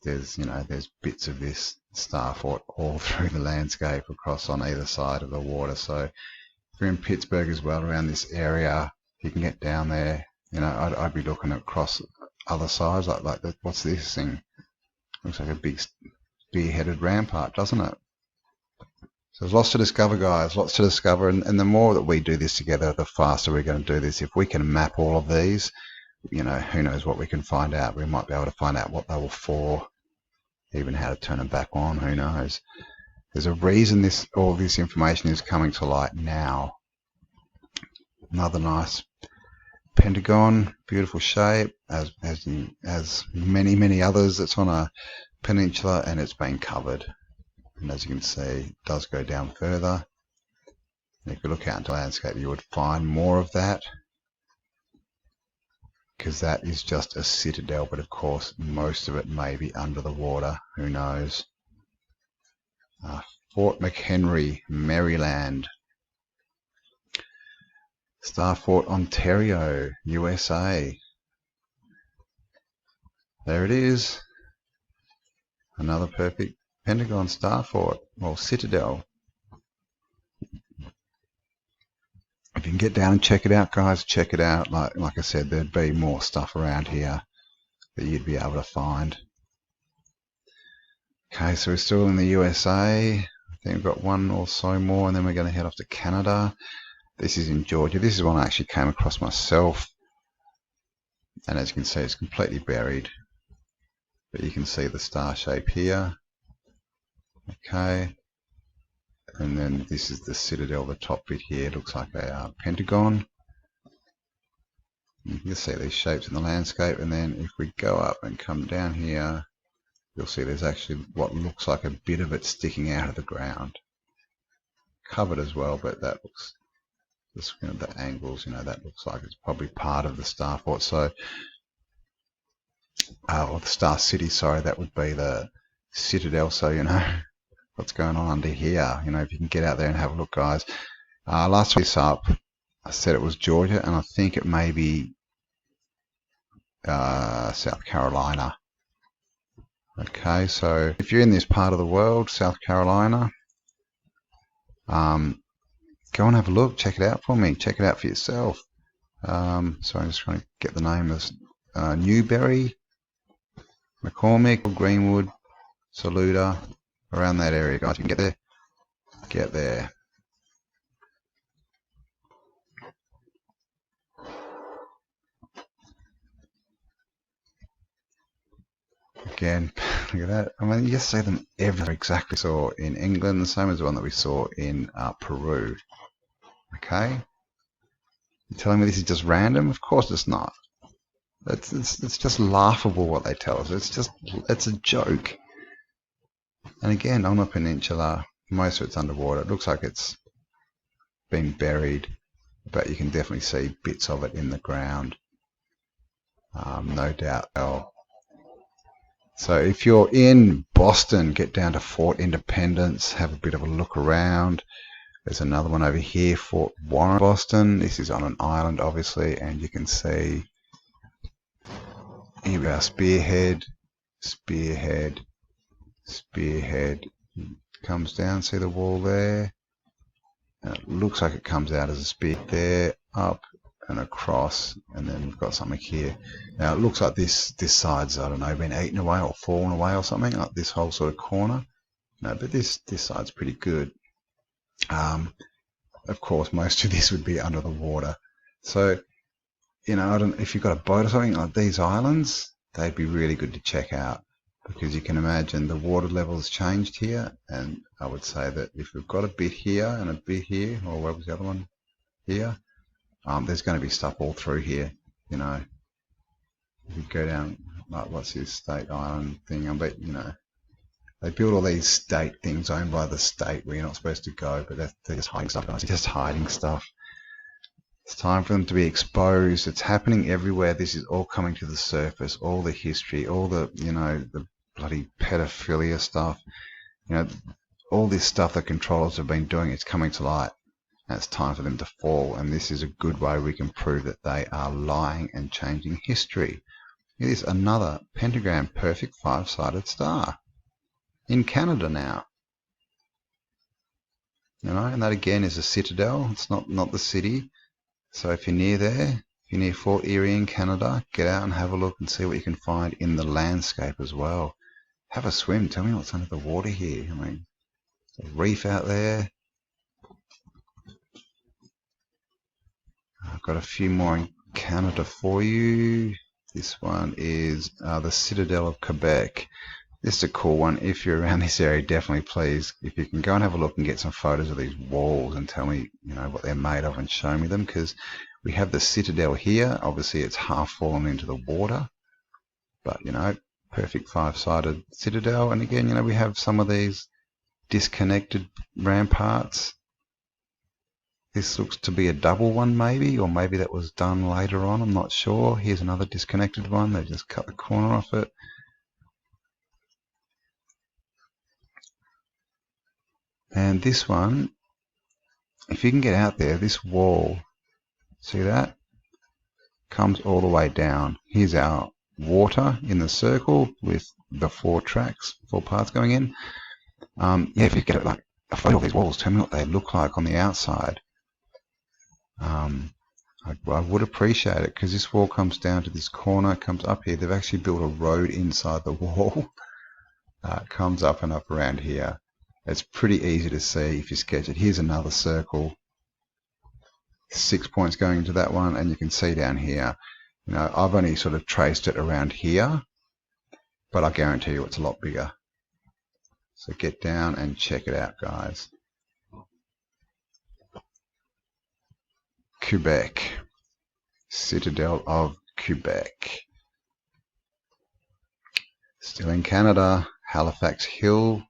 bits of this Star Fort all through the landscape across on either side of the water. So if you're in Pittsburgh as well, around this area, if you can get down there, I'd be looking across other sides, like what's this thing? Looks like a big spear-headed rampart, doesn't it? So there's lots to discover, guys, lots to discover, and the more that we do this together, the faster we're going to do this. If we can map all of these, who knows what we can find out. We might be able to find out what they were for, even how to turn them back on, who knows. There's a reason all this information is coming to light now. Another nice pentagon, beautiful shape, as many others. It's on a peninsula and it's been covered. And as you can see, it does go down further. And if you look out into the landscape, you would find more of that, because that is just a citadel, but of course most of it may be under the water, who knows. Fort McHenry, Maryland. Star Fort, Ontario, USA. There it is. Another perfect Pentagon Star Fort, or Citadel. If you can get down and check it out, guys, check it out. Like I said, there'd be more stuff around here that you'd be able to find. Okay, so we're still in the USA. I think we've got one or so more, and then we're going to head off to Canada. This is in Georgia. This is one I actually came across myself. And as you can see, it's completely buried. But you can see the star shape here. Okay. And then this is the citadel, the top bit here. It looks like a pentagon. You can see these shapes in the landscape. And then if we go up and come down here, you'll see there's actually what looks like a bit of it sticking out of the ground. Covered as well, but that looks, just looking at the angles, that looks like it's probably part of the Star Fort. So, or the Star City, sorry, that would be the Citadel. So, what's going on under here. If you can get out there and have a look, guys. Last week up, I said it was Georgia, and I think it may be South Carolina. Okay, so if you're in this part of the world, South Carolina, go and have a look. Check it out for me. Check it out for yourself. So I'm just trying to get the name of Newberry, McCormick, Greenwood, Saluda, around that area, guys. You can get there. Get there. Again, look at that. I mean, you just see them everywhere. Exactly. Saw in England, the same as the one that we saw in Peru. Okay. You're telling me this is just random? Of course it's not. It's just laughable what they tell us. It's a joke. And again, on a peninsula, most of it's underwater. It looks like it's been buried, but you can definitely see bits of it in the ground. No doubt. So if you're in Boston, get down to Fort Independence, have a bit of a look around. There's another one over here, Fort Warren, Boston. This is on an island, obviously, and you can see here we are, Spearhead. spearhead, spearhead. Comes down, see the wall there? And it looks like it comes out as a spear there, up and across, and then we've got something here. Now it looks like this side's, I don't know, been eaten away or fallen away or something, like this whole sort of corner. No, but this side's pretty good. Of course, most of this would be under the water. So, you know, I don't, if you've got a boat or something like these islands, they'd be really good to check out, because you can imagine the water level's changed here, and I would say that if we've got a bit here and a bit here, or where was the other one? Here, there's going to be stuff all through here, you know. If you go down, like, what's this state island thing? I bet, you know, they build all these state things owned by the state where you're not supposed to go, but they're just hiding stuff, guys. They're just hiding stuff. It's time for them to be exposed. It's happening everywhere. This is all coming to the surface, all the history, all the, you know, the bloody pedophilia stuff. You know, all this stuff that controllers have been doing, it's coming to light. And it's time for them to fall, and this is a good way we can prove that they are lying and changing history. It is another pentagram perfect 5-sided star in Canada now. You know, and that again is a citadel. It's not the city. So if you're near there, if you're near Fort Erie in Canada, get out and have a look and see what you can find in the landscape as well. Have a swim. Tell me what's under the water here. I mean, a reef out there. I've got a few more in Canada for you. This one is the Citadel of Quebec. This is a cool one. If you're around this area, definitely please, if you can go and have a look and get some photos of these walls and tell me, you know, what they're made of and show me them, because we have the Citadel here. Obviously, it's half fallen into the water, but, you know, perfect 5-sided Citadel. And again, you know, we have some of these disconnected ramparts. This looks to be a double one maybe, or maybe that was done later on. I'm not sure. Here's another disconnected one. They just cut the corner off it. And this one, if you can get out there, this wall, see that? Comes all the way down. Here's our water in the circle with the 4 tracks, 4 paths going in. Yeah, if you get like a photo of these walls, tell me what they look like on the outside. I would appreciate it, because this wall comes down to this corner, comes up here. They've actually built a road inside the wall. It comes up and up around here. It's pretty easy to see if you sketch it. Here's another circle. 6 points going into that one, and you can see down here. You know, I've only sort of traced it around here, but I guarantee you it's a lot bigger. So get down and check it out, guys. Quebec. Citadel of Quebec. Still in Canada. Halifax Hill.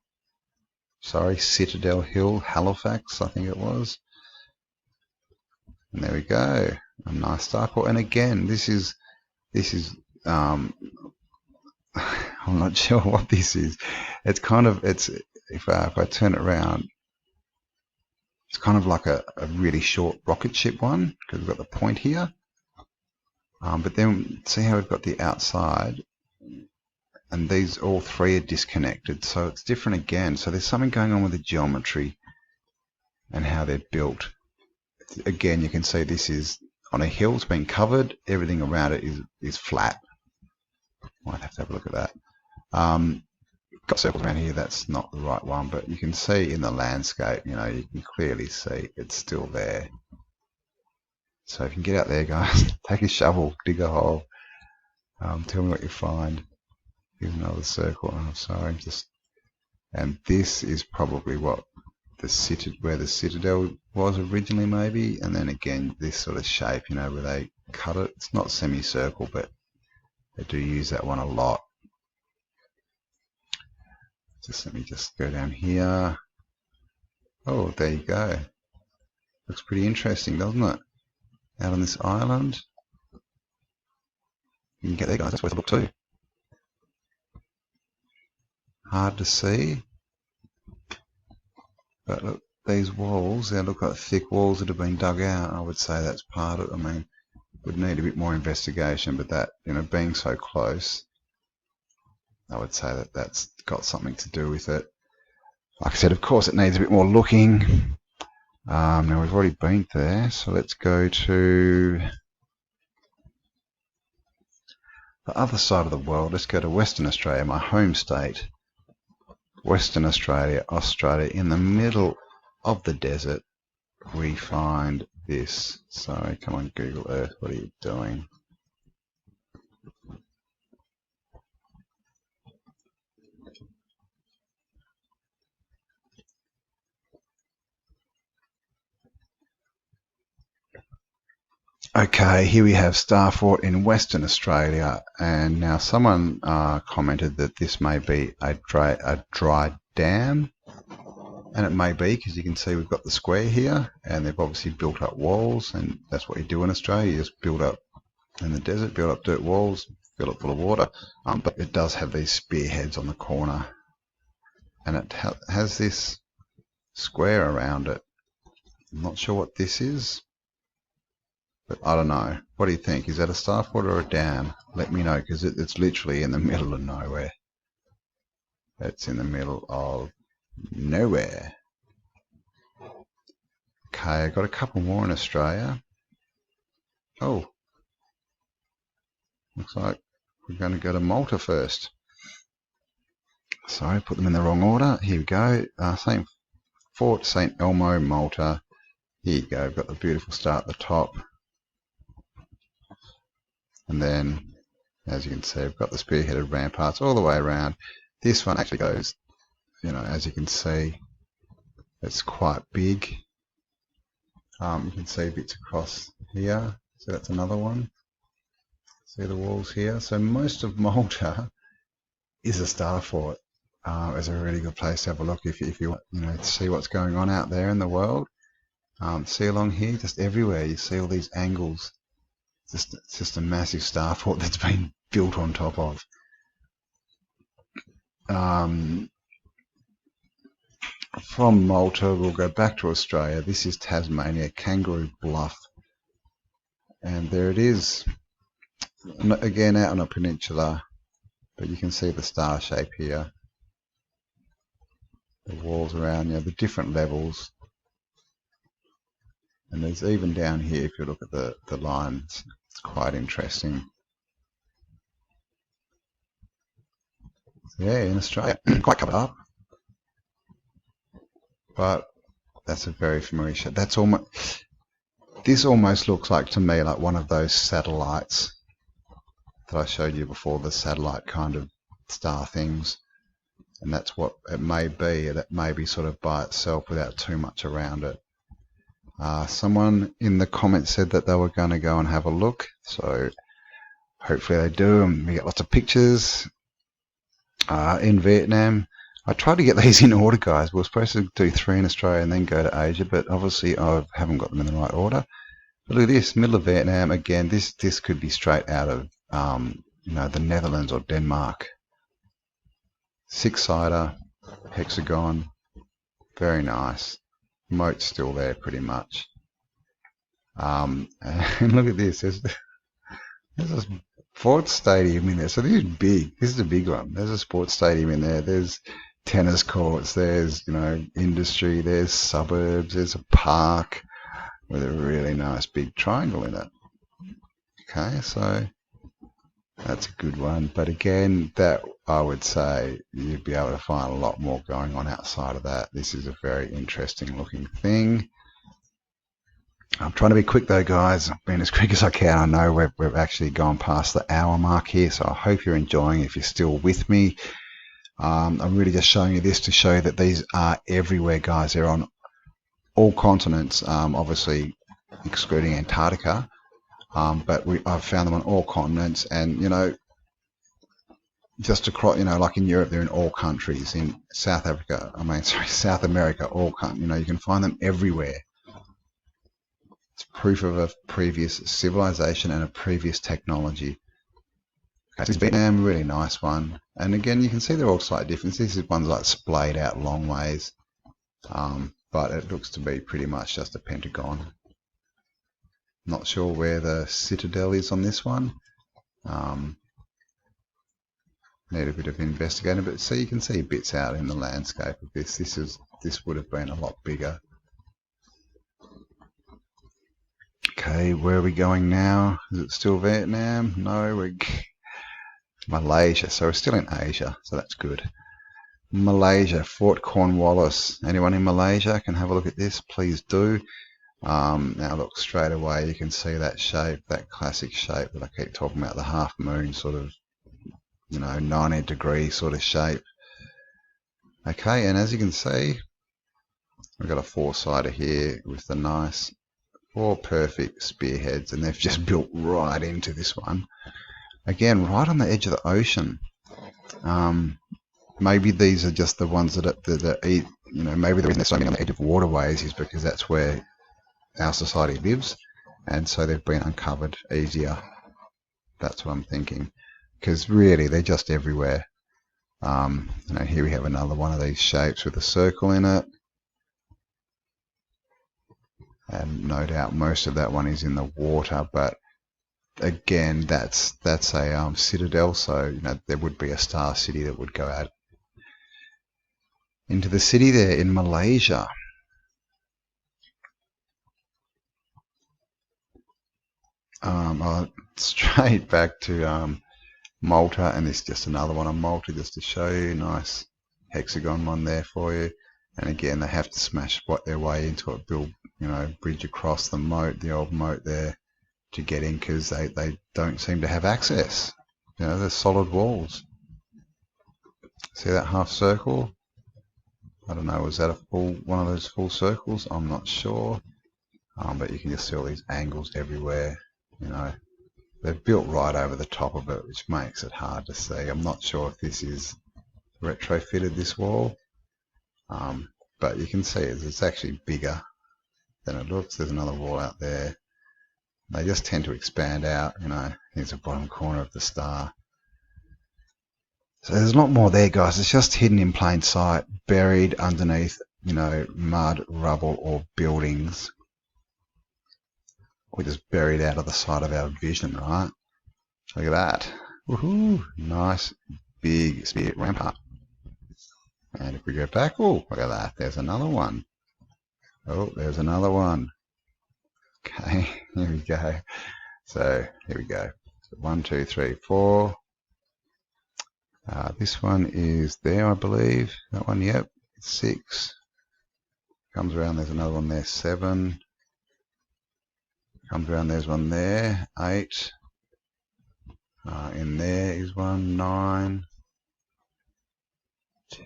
Sorry, Citadel Hill, Halifax, I think it was. And there we go. A nice star. And again, this is I'm not sure what this is. It's kind of, if I turn it around, it's kind of like a really short rocket ship one, because we've got the point here. But then see how we've got the outside, and these all 3 are disconnected, so it's different again. So there's something going on with the geometry and how they're built. Again, you can see this is on a hill. It's been covered. Everything around it is flat. Might have to have a look at that. Got circles around here. That's not the right one, but you can see in the landscape, you know, you can clearly see it's still there. So if you can get out there, guys, take a shovel, dig a hole. Tell me what you find. Here's another circle. Oh, sorry, and this is probably what where the citadel was originally, maybe. And then again, this sort of shape, you know, where they cut it. It's not semicircle, but they do use that one a lot. Let me just go down here. Oh, there you go. Looks pretty interesting, doesn't it? Out on this island. You can get there, guys. That's worth a look too. Hard to see. But look, these walls, they look like thick walls that have been dug out. I would say that's part of it. I mean, would need a bit more investigation, but that, you know, being so close, I would say that that's got something to do with it. Like I said, of course, it needs a bit more looking. Now we've already been there, so let's go to the other side of the world. Let's go to Western Australia, my home state. Western Australia, Australia, in the middle of the desert, we find this. So come on, Google Earth, what are you doing? Okay, here we have Star Fort in Western Australia, and now someone commented that this may be a dry dam, and it may be because you can see we've got the square here, and they've obviously built up walls, and that's what you do in Australia. You just build up in the desert, build up dirt walls, fill it full of water, but it does have these spearheads on the corner, and it has this square around it. I'm not sure what this is. But I don't know. What do you think? Is that a star fort or a dam? Let me know, because it's literally in the middle of nowhere. It's in the middle of nowhere. Okay, I've got a couple more in Australia. Oh, looks like we're going to go to Malta first. Sorry, put them in the wrong order. Here we go. St. Fort St. Elmo, Malta. Here you go. We've got the beautiful star at the top. And then, as you can see, we've got the spearheaded ramparts all the way around. This one actually goes, as you can see, it's quite big. You can see bits across here. So that's another one. See the walls here. So most of Malta is a star fort. It's a really good place to have a look if you want, to see what's going on out there in the world. See along here, just everywhere, you see all these angles. It's just a massive star fort that's been built on top of. From Malta, we'll go back to Australia. This is Tasmania, Kangaroo Bluff. And there it is. Again, out on a peninsula, but you can see the star shape here. The walls around, the different levels. And there's even down here, if you look at the lines, it's quite interesting. Yeah, in Australia, quite covered up. But that's a very familiar shape. This almost looks like, to me, like one of those satellites that I showed you before, the satellite kind of star things. And that's what it may be. It may be sort of by itself without too much around it. Someone in the comments said that they were going to go and have a look, so hopefully they do, and we get lots of pictures. In Vietnam, I tried to get these in order, guys. We were supposed to do 3 in Australia and then go to Asia, but obviously I haven't got them in the right order. But look at this, middle of Vietnam. Again, this could be straight out of the Netherlands or Denmark. 6-sider, hexagon, very nice. Moat's still there pretty much. And look at this. There's a sports stadium in there. So this is big. This is a big one. There's a sports stadium in there. There's tennis courts. There's, industry. There's suburbs. There's a park with a really nice big triangle in it. Okay, so that's a good one. But again, that I would say you'd be able to find a lot more going on outside of that. This is a very interesting looking thing. I'm trying to be quick though, guys. I've been as quick as I can. I know we've actually gone past the hour mark here, so I hope you're enjoying if you're still with me. I'm really just showing you this to show you that these are everywhere, guys. They're on all continents, obviously excluding Antarctica, but I've found them on all continents, and just across, like in Europe, they're in all countries. In South America, all countries. You can find them everywhere. It's proof of a previous civilization and a previous technology. Okay, this is Vietnam, really nice one. And again, you can see they're all slightly different. This is one's like splayed out long ways, but it looks to be pretty much just a pentagon. Not sure where the citadel is on this one. need a bit of investigating, but so you can see bits out in the landscape of this. This would have been a lot bigger. Okay, where are we going now? Is it still Vietnam? No, we're Malaysia. So we're still in Asia, so that's good. Malaysia, Fort Cornwallis. Anyone in Malaysia can have a look at this, please do. Now look, straight away you can see that shape, that classic shape that I keep talking about, the half moon sort of, 90-degree sort of shape. Okay, and as you can see, we've got a four-sider here with the nice 4 perfect spearheads, and they've just built right into this one. Again, right on the edge of the ocean. Maybe these are just the ones that eat, maybe the reason they're so many on the edge of waterways is because that's where our society lives, and so they've been uncovered easier. That's what I'm thinking, because really they're just everywhere. Here we have another one of these shapes with a circle in it, and no doubt most of that one is in the water, but again, that's a citadel, so there would be a star city that would go out into the city there in Malaysia. Straight back to Malta, and this is just another one on Malta just to show you. Nice hexagon one there for you. And again, they have to smash their way into it, build bridge across the moat, the old moat there, to get in, because they don't seem to have access. They're solid walls. See that half circle? I don't know, was that one of those full circles? I'm not sure. But you can just see all these angles everywhere. They've built right over the top of it, which makes it hard to see. I'm not sure if this is retrofitted, this wall. But you can see it's actually bigger than it looks. There's another wall out there. They just tend to expand out. Here's the bottom corner of the star. So there's a lot more there, guys. It's just hidden in plain sight, buried underneath, mud, rubble, or buildings. We're just buried out of the sight of our vision, right? Look at that. Woohoo! Nice big spear rampart. And if we go back, oh, look at that. There's another one. Oh, there's another one. Okay, here we go. So here we go. So 1, 2, 3, 4. This one is there, I believe. That one, yep. 6. Comes around, there's another one there. 7. Comes around, there's one there. 8. In there is one. 9.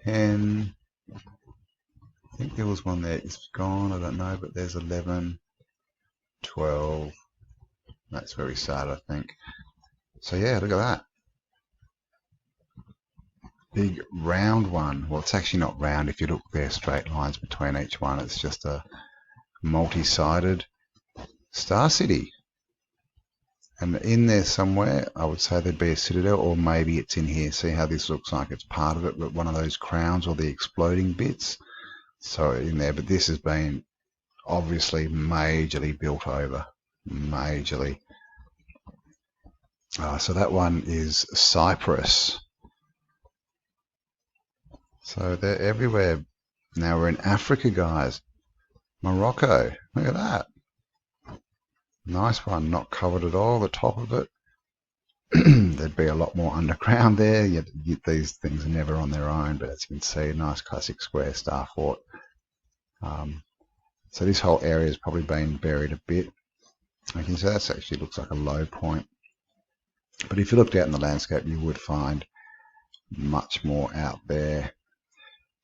10. I think there was one there. It's gone, I don't know, but there's 11. 12. That's where we started, I think. So yeah, look at that. Big round one. Well, it's actually not round if you look there, straight lines between each one. It's just a multi-sided star city. And in there somewhere, I would say there'd be a citadel, or maybe it's in here. See how this looks like it's part of it, but one of those crowns or the exploding bits. So in there, but this has been obviously majorly built over. Majorly. So that one is Cyprus. So they're everywhere. Now we're in Africa, guys. Morocco. Look at that. Nice one. Not covered at all, the top of it. There'd be a lot more underground there. These things are never on their own, but as you can see, nice classic square star fort. So this whole area has probably been buried a bit. Okay, so that actually looks like a low point. But if you looked out in the landscape, you would find much more out there.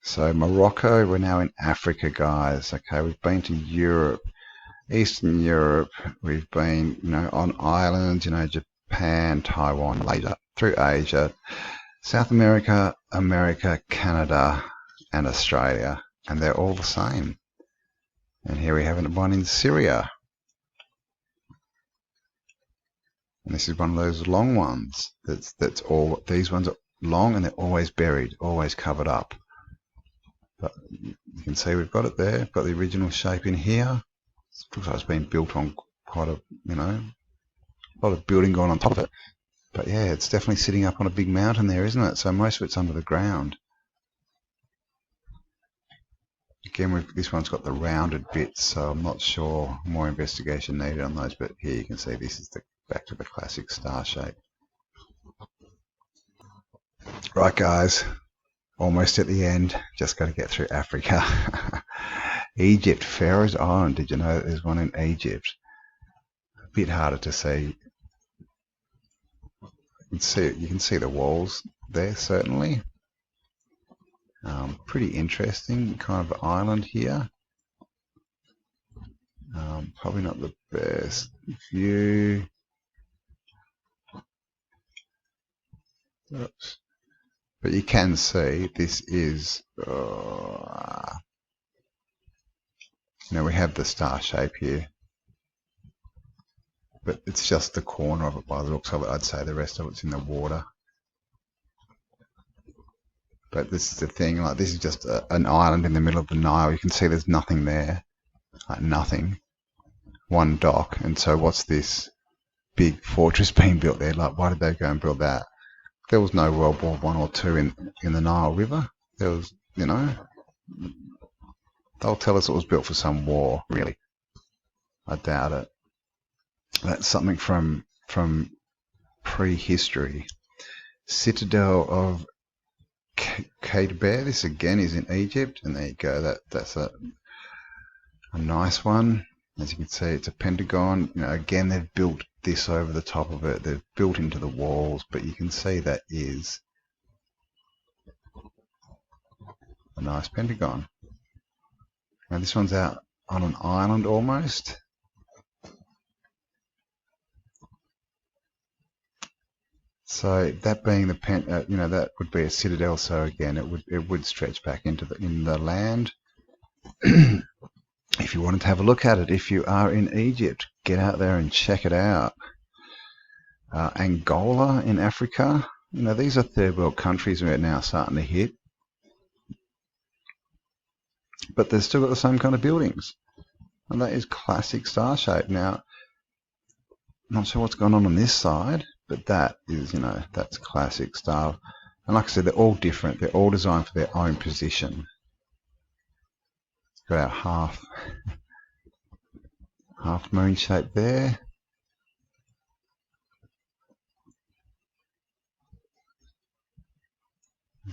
So Morocco, we're now in Africa, guys. Okay, we've been to Europe, Eastern Europe. We've been, on islands, Japan, Taiwan, Malaysia, through Asia, South America, Canada, and Australia. And they're all the same. And here we have one in Syria. And this is one of those long ones. That's all. These ones are long and they're always buried, always covered up. But you can see we've got it there. We've got the original shape in here. It looks like it's been built on quite a, a lot of building going on top of it. But yeah, it's definitely sitting up on a big mountain there, isn't it? So most of it's under the ground. Again, this one's got the rounded bits, so I'm not sure, more investigation needed on those, but here you can see this is back to the classic star shape. Right guys, almost at the end, just got to get through Africa. Egypt, Pharaoh's Island, did you know that there's one in Egypt? A bit harder to see. You can see the walls there, certainly. Pretty interesting kind of island here. Probably not the best view. Oops. But you can see this is, we have the star shape here. But it's just the corner of it by the looks of it. I'd say the rest of it's in the water. But this is the thing, like this is just an island in the middle of the Nile. You can see there's nothing there, like nothing. One dock, and so what's this big fortress being built there? Like, why did they go and build that? There was no World War I or II in the Nile River. There was, they'll tell us it was built for some war, really. I doubt it. That's something from prehistory. Citadel of Kadeber. This again is in Egypt, and there you go. That's a nice one. As you can see, it's a pentagon. Again, they've built this over the top of it. They've built into the walls, but you can see that is a nice pentagon. Now this one's out on an island almost. So that being the that would be a citadel. So again, it would stretch back into the land. If you wanted to have a look at it, if you are in Egypt, get out there and check it out. Angola in Africa. These are third world countries we're now starting to hit. But they've still got the same kind of buildings. And that is classic star shape. Now, I'm not sure what's going on this side, but that is, that's classic style. And like I said, they're all different. They're all designed for their own position. Got our half moon shape there.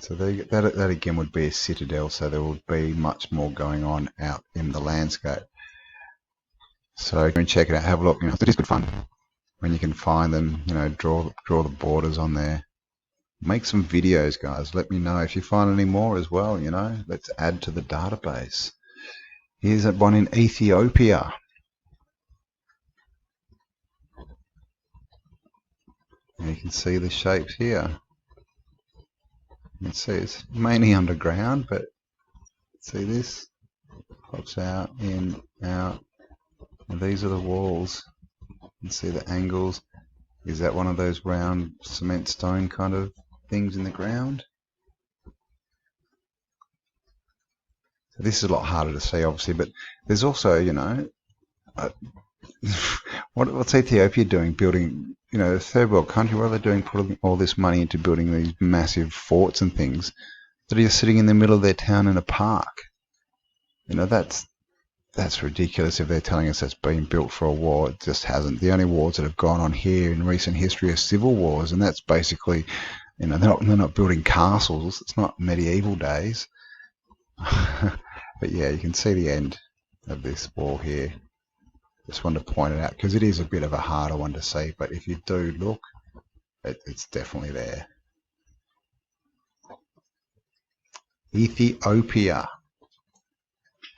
So that again would be a citadel, so there would be much more going on out in the landscape. So go and check it out, have a look. It is good fun when you can find them. Draw the borders on there. Make some videos, guys. Let me know if you find any more as well. Let's add to the database. Here's one in Ethiopia. And you can see the shapes here. You can see it's mainly underground, but see this pops out, in, out, and these are the walls. You can see the angles. Is that one of those round cement stone kind of things in the ground? So this is a lot harder to see, obviously, but there's also, what's Ethiopia doing? Building, a third world country. What are they doing? Putting all this money into building these massive forts and things that are just sitting in the middle of their town in a park. That's ridiculous. If they're telling us it's been built for a war, it just hasn't. The only wars that have gone on here in recent history are civil wars, and that's basically, they're not building castles. It's not medieval days. But yeah, you can see the end of this wall here. Just wanted to point it out because it is a bit of a harder one to see, but if you do look, it's definitely there. Ethiopia.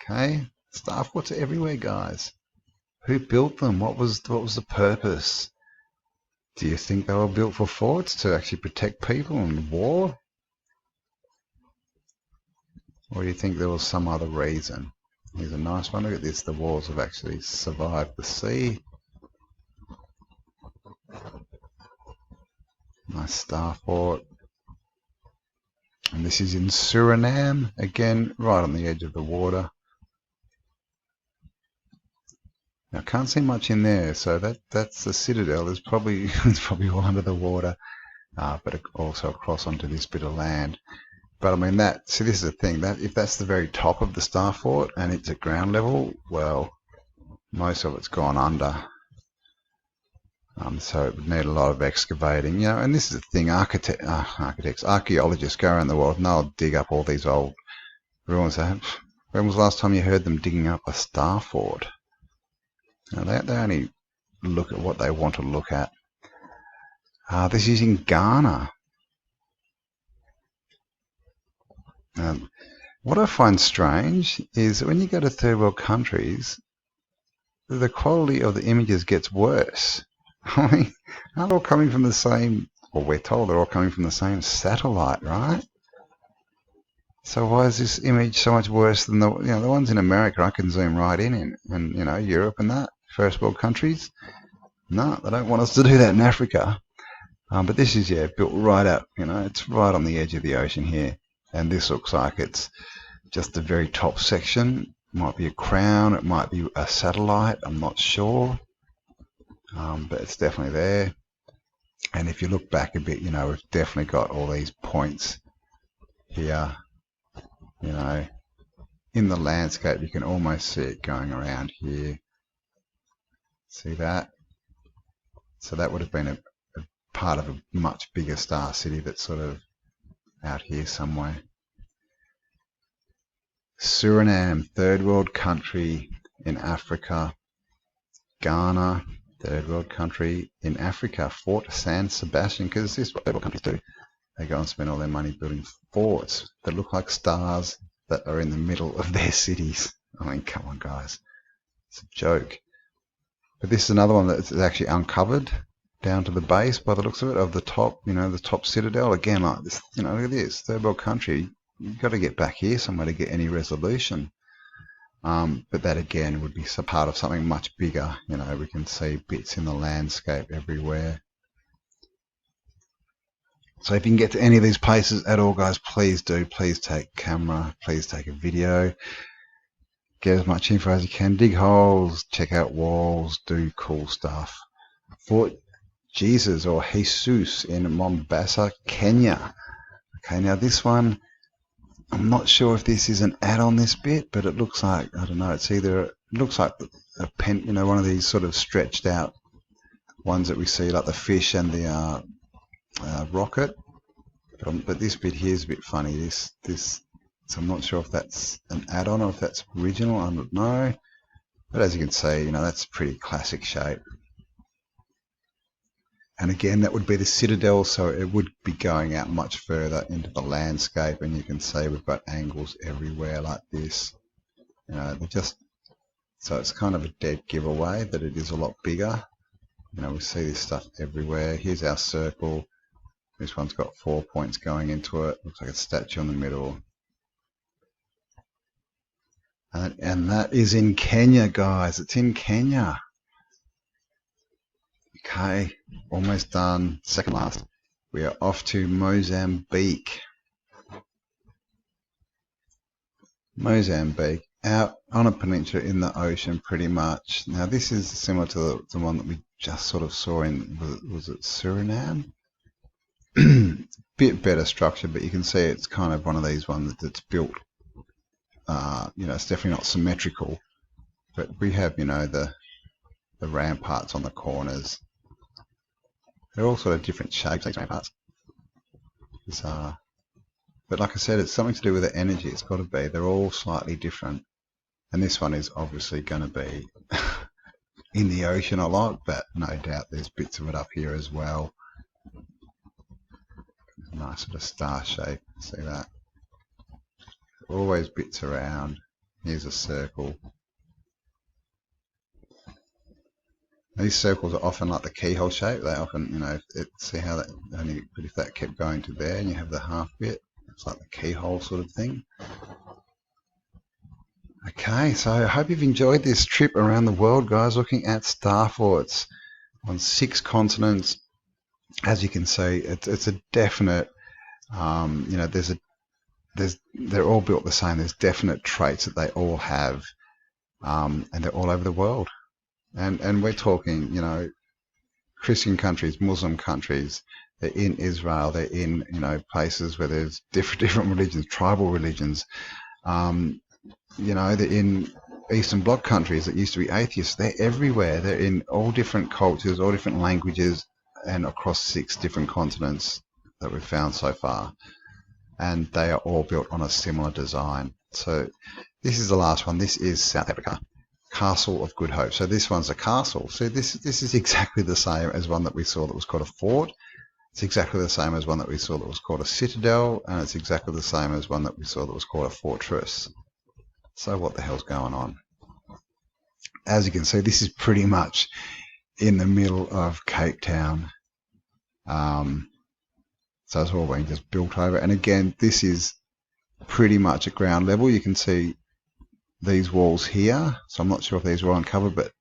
Okay, star forts are everywhere, guys. Who built them? What was the purpose? Do you think they were built for forts to actually protect people in war? Or do you think there was some other reason? Here's a nice one. Look at this. The walls have actually survived the sea. Nice star fort. And this is in Suriname. Again, right on the edge of the water. I can't see much in there, so that's the citadel. There's probably it's probably all under the water, but also across onto this bit of land. But I mean see, this is the thing, that if that's the very top of the star fort and it's at ground level, well, most of it's gone under. So it would need a lot of excavating, and this is the thing, archaeologists go around the world and they'll dig up all these old ruins. When was the last time you heard them digging up a star fort? They only look at what they want to look at. This is in Ghana. What I find strange is that when you go to third world countries, the quality of the images gets worse. I mean, aren't all coming from the same, or we're told they're all coming from the same satellite, right? So why is this image so much worse than the ones in America? I can zoom right in, and Europe and that, first world countries. No, they don't want us to do that in Africa. But this is, built right up, it's right on the edge of the ocean here. And this looks like it's just the very top section. It might be a crown, it might be a satellite, I'm not sure. But it's definitely there. And if you look back a bit, we've definitely got all these points here, in the landscape. You can almost see it going around here. See that? So that would have been a part of a much bigger star city that's sort of out here somewhere. Suriname, third world country in Africa. Ghana, third world country in Africa. Fort San Sebastian, because this is what third world countries do. They go and spend all their money building forts that look like stars that are in the middle of their cities. I mean, come on, guys. It's a joke. But this is another one that's actually uncovered down to the base by the looks of it, of the top, the top citadel. Again, like this, look at this, third world country. You've got to get back here somewhere to get any resolution. But that again would be part of something much bigger. We can see bits in the landscape everywhere. So if you can get to any of these places at all, guys, please do. Please take camera. Please take a video. Get as much info as you can. Dig holes, check out walls, do cool stuff. Fort Jesus or Jesus in Mombasa, Kenya. Okay, now this one, I'm not sure if this is an add-on this bit, but it looks like, I don't know, it looks like a pen, one of these sort of stretched out ones that we see, like the fish and the rocket. But this bit here is a bit funny. So I'm not sure if that's an add-on or if that's original. I don't know. But as you can see, that's a pretty classic shape. And again, that would be the citadel, so it would be going out much further into the landscape. And you can see we've got angles everywhere like this. So it's kind of a dead giveaway that it is a lot bigger. We see this stuff everywhere. Here's our circle. This one's got 4 points going into it. Looks like a statue in the middle. And that is in Kenya, guys. It's in Kenya. Okay, almost done. Second last. We are off to Mozambique. Mozambique, out on a peninsula in the ocean pretty much. Now this is similar to the one that we just sort of saw in, was it Suriname? Bit better structure, but you can see it's kind of one of these ones that's built, it's definitely not symmetrical, but we have, the ramparts on the corners. They're all sort of different shapes, these ramparts. But like I said, it's something to do with the energy. It's got to be. They're all slightly different. And this one is obviously going to be in the ocean a lot, but no doubt there's bits of it up here as well. Nice sort of star shape. See that? Always bits around. Here's a circle. These circles are often like the keyhole shape. They often, see how that only, but if that kept going to there and you have the half bit, it's like the keyhole sort of thing. Okay, so I hope you've enjoyed this trip around the world, guys, looking at star forts on 6 continents. As you can see, it's a definite, they're all built the same. There's definite traits that they all have, and they're all over the world. And we're talking, you know, Christian countries, Muslim countries. They're in Israel. They're in, you know, places where there's different religions, tribal religions. Um, you know, they're in Eastern Bloc countries that used to be atheists. They're everywhere. They're in all different cultures, all different languages, and across 6 different continents that we've found so far. And they are all built on a similar design. So this is the last one. This is South Africa. Castle of Good Hope. So this one's a castle. So this is exactly the same as one that we saw that was called a fort. It's exactly the same as one that we saw that was called a citadel, and it's exactly the same as one that we saw that was called a fortress. So what the hell's going on? As you can see, this is pretty much in the middle of Cape Town. So it's all being just built over. And again, this is pretty much at ground level. You can see these walls here. So I'm not sure if these were uncovered, but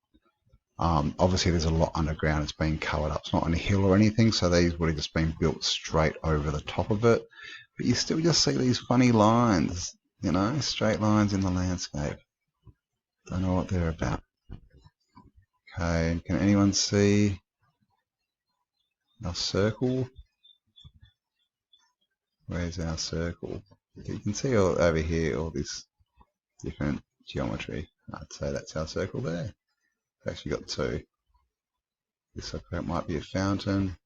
obviously there's a lot underground. It's been covered up. It's not on a hill or anything, so these would have just been built straight over the top of it. But you still just see these funny lines, you know, straight lines in the landscape. Don't know what they're about. Okay, can anyone see our circle? Where's our circle? You can see all over here all this different geometry. I'd say that's our circle there. We've actually got 2. This looks like it might be a fountain.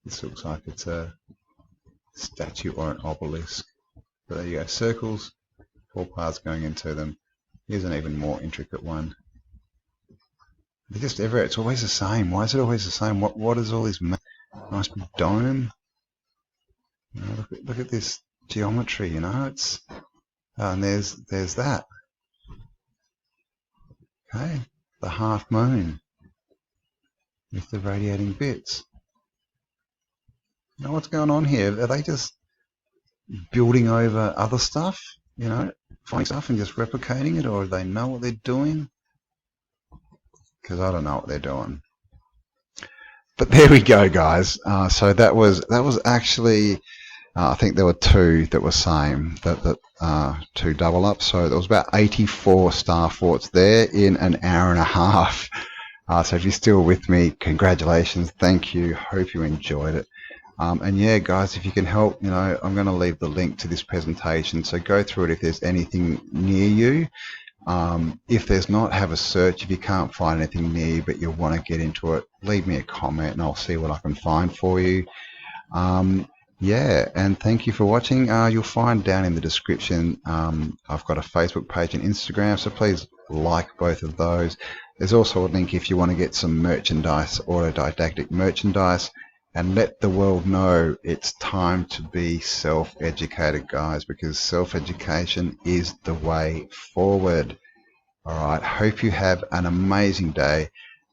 This looks like it's a statue or an obelisk. But there you go, circles, 4 paths going into them. Here's an even more intricate one. They're just everywhere. It's always the same. Why is it always the same? What is all this nice big dome? You know, look at this geometry. You know, it's and there's that. Okay, the half moon with the radiating bits. You know what's going on here? Are they just building over other stuff? You know, finding stuff and just replicating it, or do they know what they're doing? Because I don't know what they're doing. But there we go, guys. So that was actually, I think there were 2 that were same, that 2 double up. So there was about 84 star forts there in an hour and a half. So if you're still with me, congratulations, thank you, hope you enjoyed it. And yeah, guys, if you can help, you know, I'm going to leave the link to this presentation, so go through it if there's anything near you. If there's not, have a search. If you can't find anything near you but you want to get into it, leave me a comment and I'll see what I can find for you. Yeah, and thank you for watching. You'll find down in the description, I've got a Facebook page and Instagram, so please like both of those. There's also a link if you want to get some merchandise, autodidactic merchandise, and let the world know it's time to be self-educated, guys, because self-education is the way forward. Alright, hope you have an amazing day.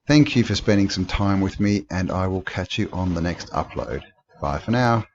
Thank you for spending some time with me, and I will catch you on the next upload. Bye for now.